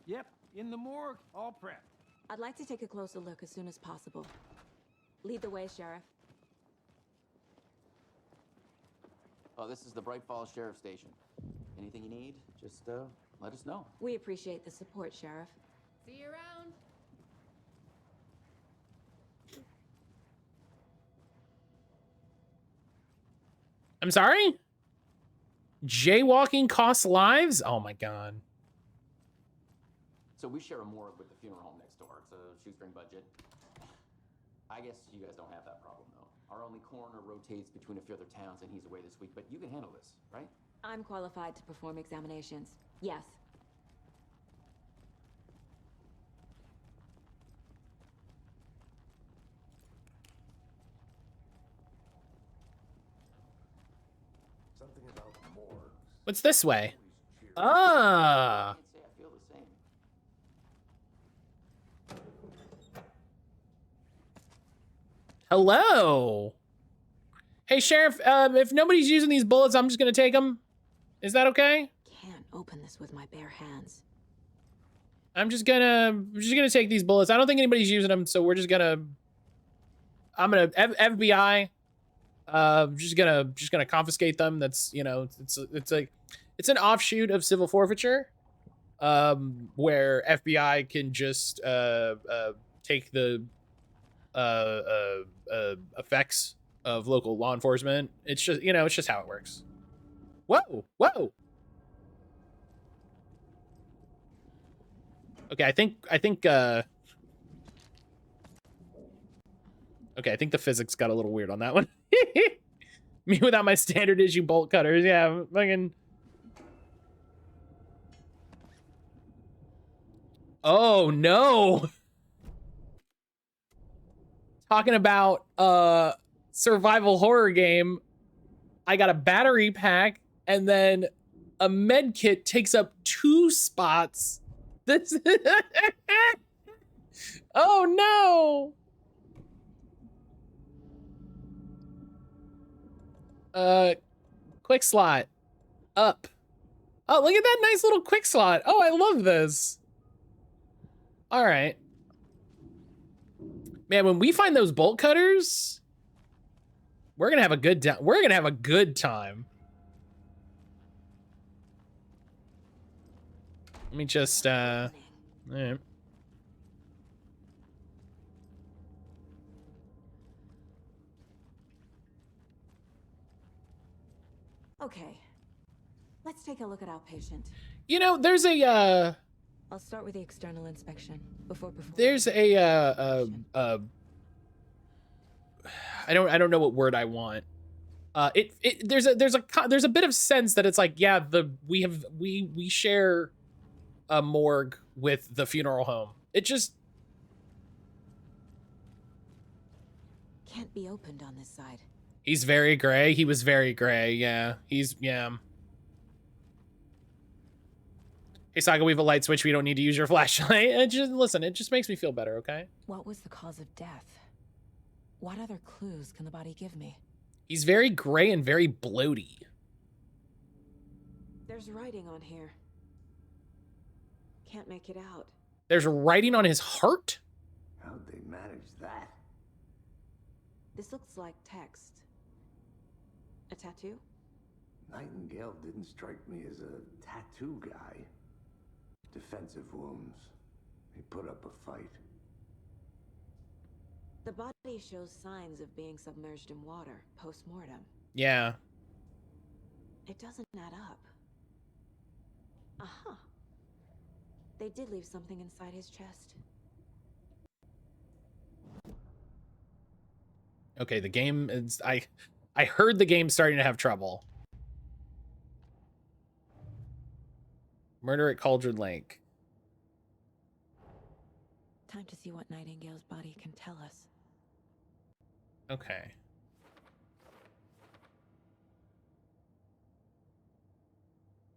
Yep, in the morgue, all prepped. I'd like to take a closer look as soon as possible. Lead the way, Sheriff. Oh, this is the Bright Falls Sheriff Station. Anything you need, just let us know. We appreciate the support, Sheriff. See you around. I'm sorry? Jaywalking costs lives? Oh my god. So we share a morgue with the funeral home next door. It's a shoestring budget. I guess you guys don't have that problem, though. Our only coroner rotates between a few other towns, and he's away this week. But you can handle this, right? I'm qualified to perform examinations. Yes. Something about morgues. What's this way? Ah. I can't say I feel the same. Hello. Hey, Sheriff, if nobody's using these bullets, I'm just gonna take them. Is that okay? Can't open this with my bare hands. I'm just gonna take these bullets. I don't think anybody's using them, so we're just gonna. I'm gonna FBI. Just gonna confiscate them. That's, you know, it's an offshoot of civil forfeiture, where FBI can just take the effects of local law enforcement. It's just, you know, it's just how it works. Whoa, whoa. Okay, I think okay, I think the physics got a little weird on that one. Me without my standard issue bolt cutters. Yeah, fucking. Oh no. Talking about survival horror game. I got a battery pack and then a med kit takes up 2 spots. This oh no. Quick slot. Up. Oh, look at that nice little quick slot. Oh, I love this. All right. Man, when we find those bolt cutters, we're gonna have a good time. We're gonna have a good time. Let me just, all right. Okay, let's take a look at our patient. You know, there's a, I'll start with the external inspection before performing. there's a, I don't know what word I want. There's a bit of sense that it's like, yeah, we share a morgue with the funeral home. It just can't be opened on this side. He's very gray. He was very gray. Yeah, yeah. Hey Saga, we have a light switch. We don't need to use your flashlight. Listen, it just makes me feel better, okay? What was the cause of death? What other clues can the body give me? He's very gray and very bloaty. There's writing on here. Can't make it out. There's writing on his heart? How'd they manage that? This looks like text. A tattoo? Nightingale didn't strike me as a tattoo guy. Defensive wounds. He put up a fight. The body shows signs of being submerged in water post-mortem. Yeah. It doesn't add up. Aha. They did leave something inside his chest. Okay, the game is... I heard the game's starting to have trouble. Murder at Cauldron Lake. Time to see what Nightingale's body can tell us. Okay.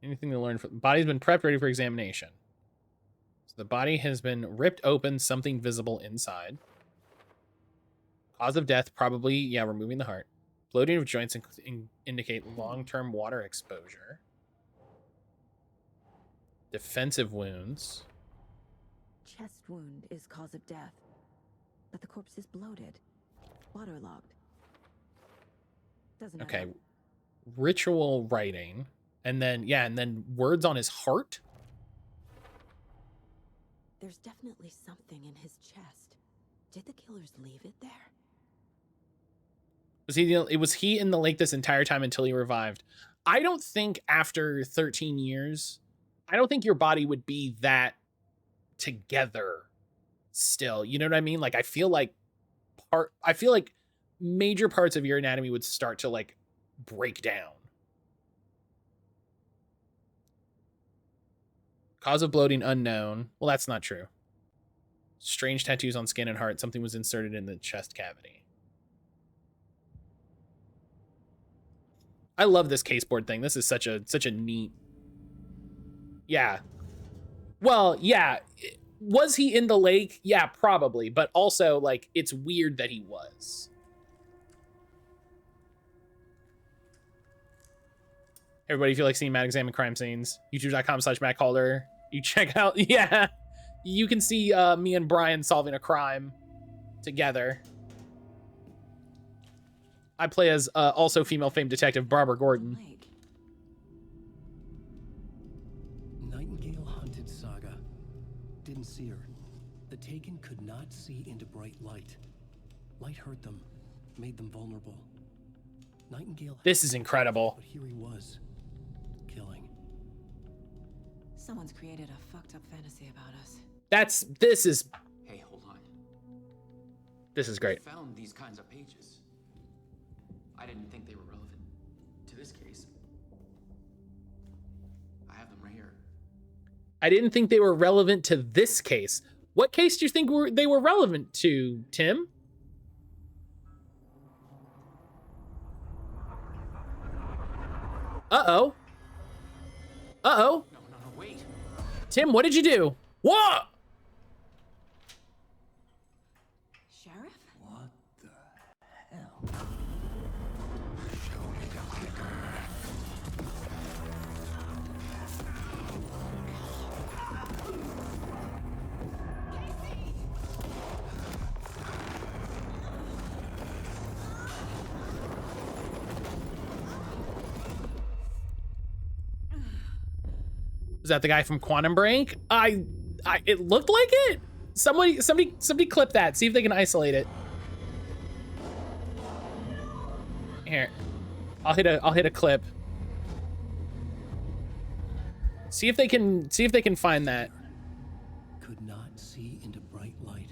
Anything to learn from... Body's been prepped, ready for examination. So the body has been ripped open, something visible inside. Cause of death, probably, yeah, removing the heart. Bloating of joints indicate long-term water exposure. Defensive wounds. Chest wound is cause of death, but the corpse is bloated, waterlogged. Doesn't add Okay. up. Ritual writing. And then, yeah, and then words on his heart. There's definitely something in his chest. Did the killers leave it there? Was he in the lake this entire time until he revived? I don't think after 13 years, I don't think your body would be that together still. You know what I mean? Like, I feel like major parts of your anatomy would start to like break down. Cause of bloating unknown. Well, that's not true. Strange tattoos on skin and heart. Something was inserted in the chest cavity. I love this caseboard thing. This is such a neat. Yeah. Well, yeah. Was he in the lake? Yeah, probably. But also, like, it's weird that he was. Everybody, if you like seeing Matt examine crime scenes, youtube.com/mattcaulder. You check out, yeah. You can see me and Brian solving a crime together. I play as also female famed detective Barbara Gordon. Nightingale hunted Saga. Didn't see her. The Taken could not see into bright light. Light hurt them, made them vulnerable. Nightingale. This is incredible. But here he was, killing. Someone's created a fucked up fantasy about us. This is. Hey, hold on. This is great. I found these kinds of pages. I didn't think they were relevant to this case. I have them right here. I didn't think they were relevant to this case. What case do you think they were relevant to, Tim? Uh-oh. Uh-oh. No, wait. Tim, what did you do? What? Sheriff? What the hell? Show me the Was that the guy from Quantum Break? It looked like it. Somebody clip that. See if they can isolate it. Here, I'll hit a clip. See if they can find that. Could not see into bright light.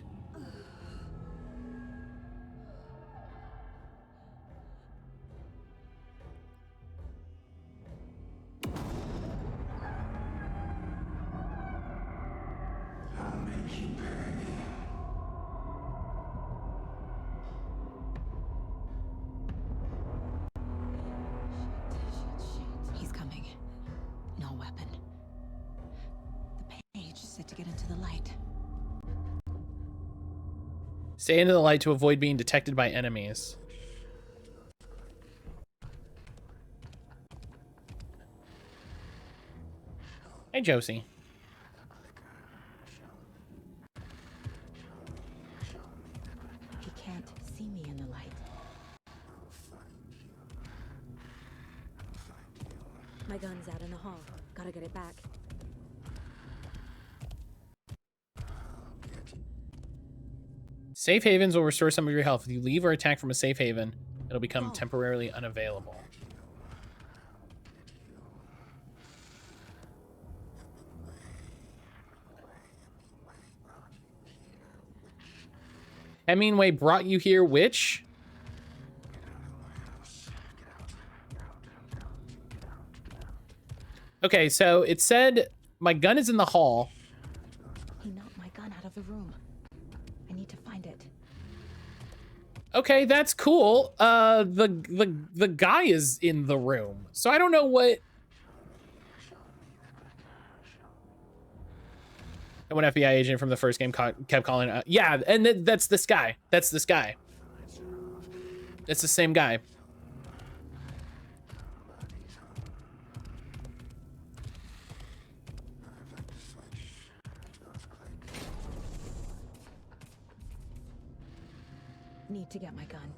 He's coming. No weapon. The page said to get into the light. Stay into the light to avoid being detected by enemies. Hey, Josie. He can't see me in the light. My gun's out in the hall. Gotta get it back. Safe havens will restore some of your health. If you leave or attack from a safe haven, it'll become temporarily unavailable. Hemingway brought you here, which? Okay, so it said my gun is in the hall. He knocked my gun out of the room. I need to find it. Okay, that's cool. The guy is in the room, so I don't know what. And one FBI agent from the first game kept calling out. Yeah, and that's this guy. That's this guy. It's the same guy. Need to get my gun.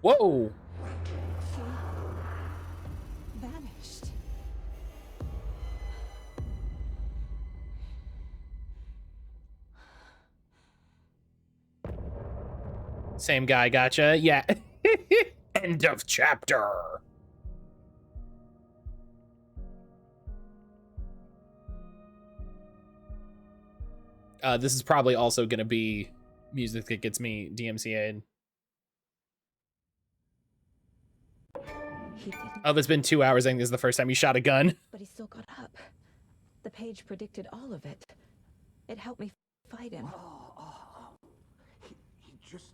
Whoa! Vanished. Same guy, gotcha. Yeah. End of chapter. This is probably also going to be music that gets me DMCA'd. Oh, it's been 2 hours. I think this is the first time he shot a gun. But he still got up. The page predicted all of it. It helped me fight him. He just...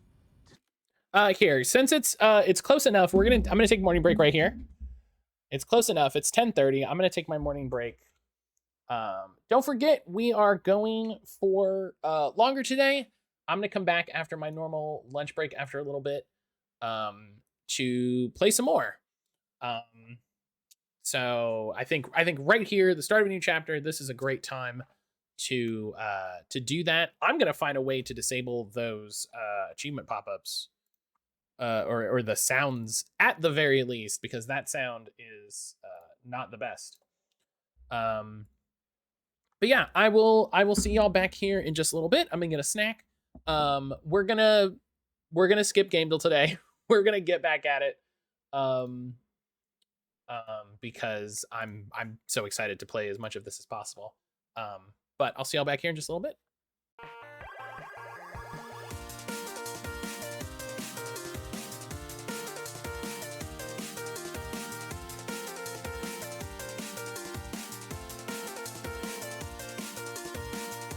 Here, since it's close enough, I'm gonna take a morning break right here. It's close enough. It's 10:30. I'm gonna take my morning break. Don't forget, we are going for longer today. I'm gonna come back after my normal lunch break after a little bit to play some more. So I think right here, the start of a new chapter, this is a great time to do that. I'm gonna find a way to disable those achievement pop-ups, or the sounds at the very least, because that sound is not the best. But yeah, I will see y'all back here in just a little bit. I'm gonna get a snack. We're gonna skip game till today. We're gonna get back at it. Because I'm so excited to play as much of this as possible. But I'll see y'all back here in just a little bit.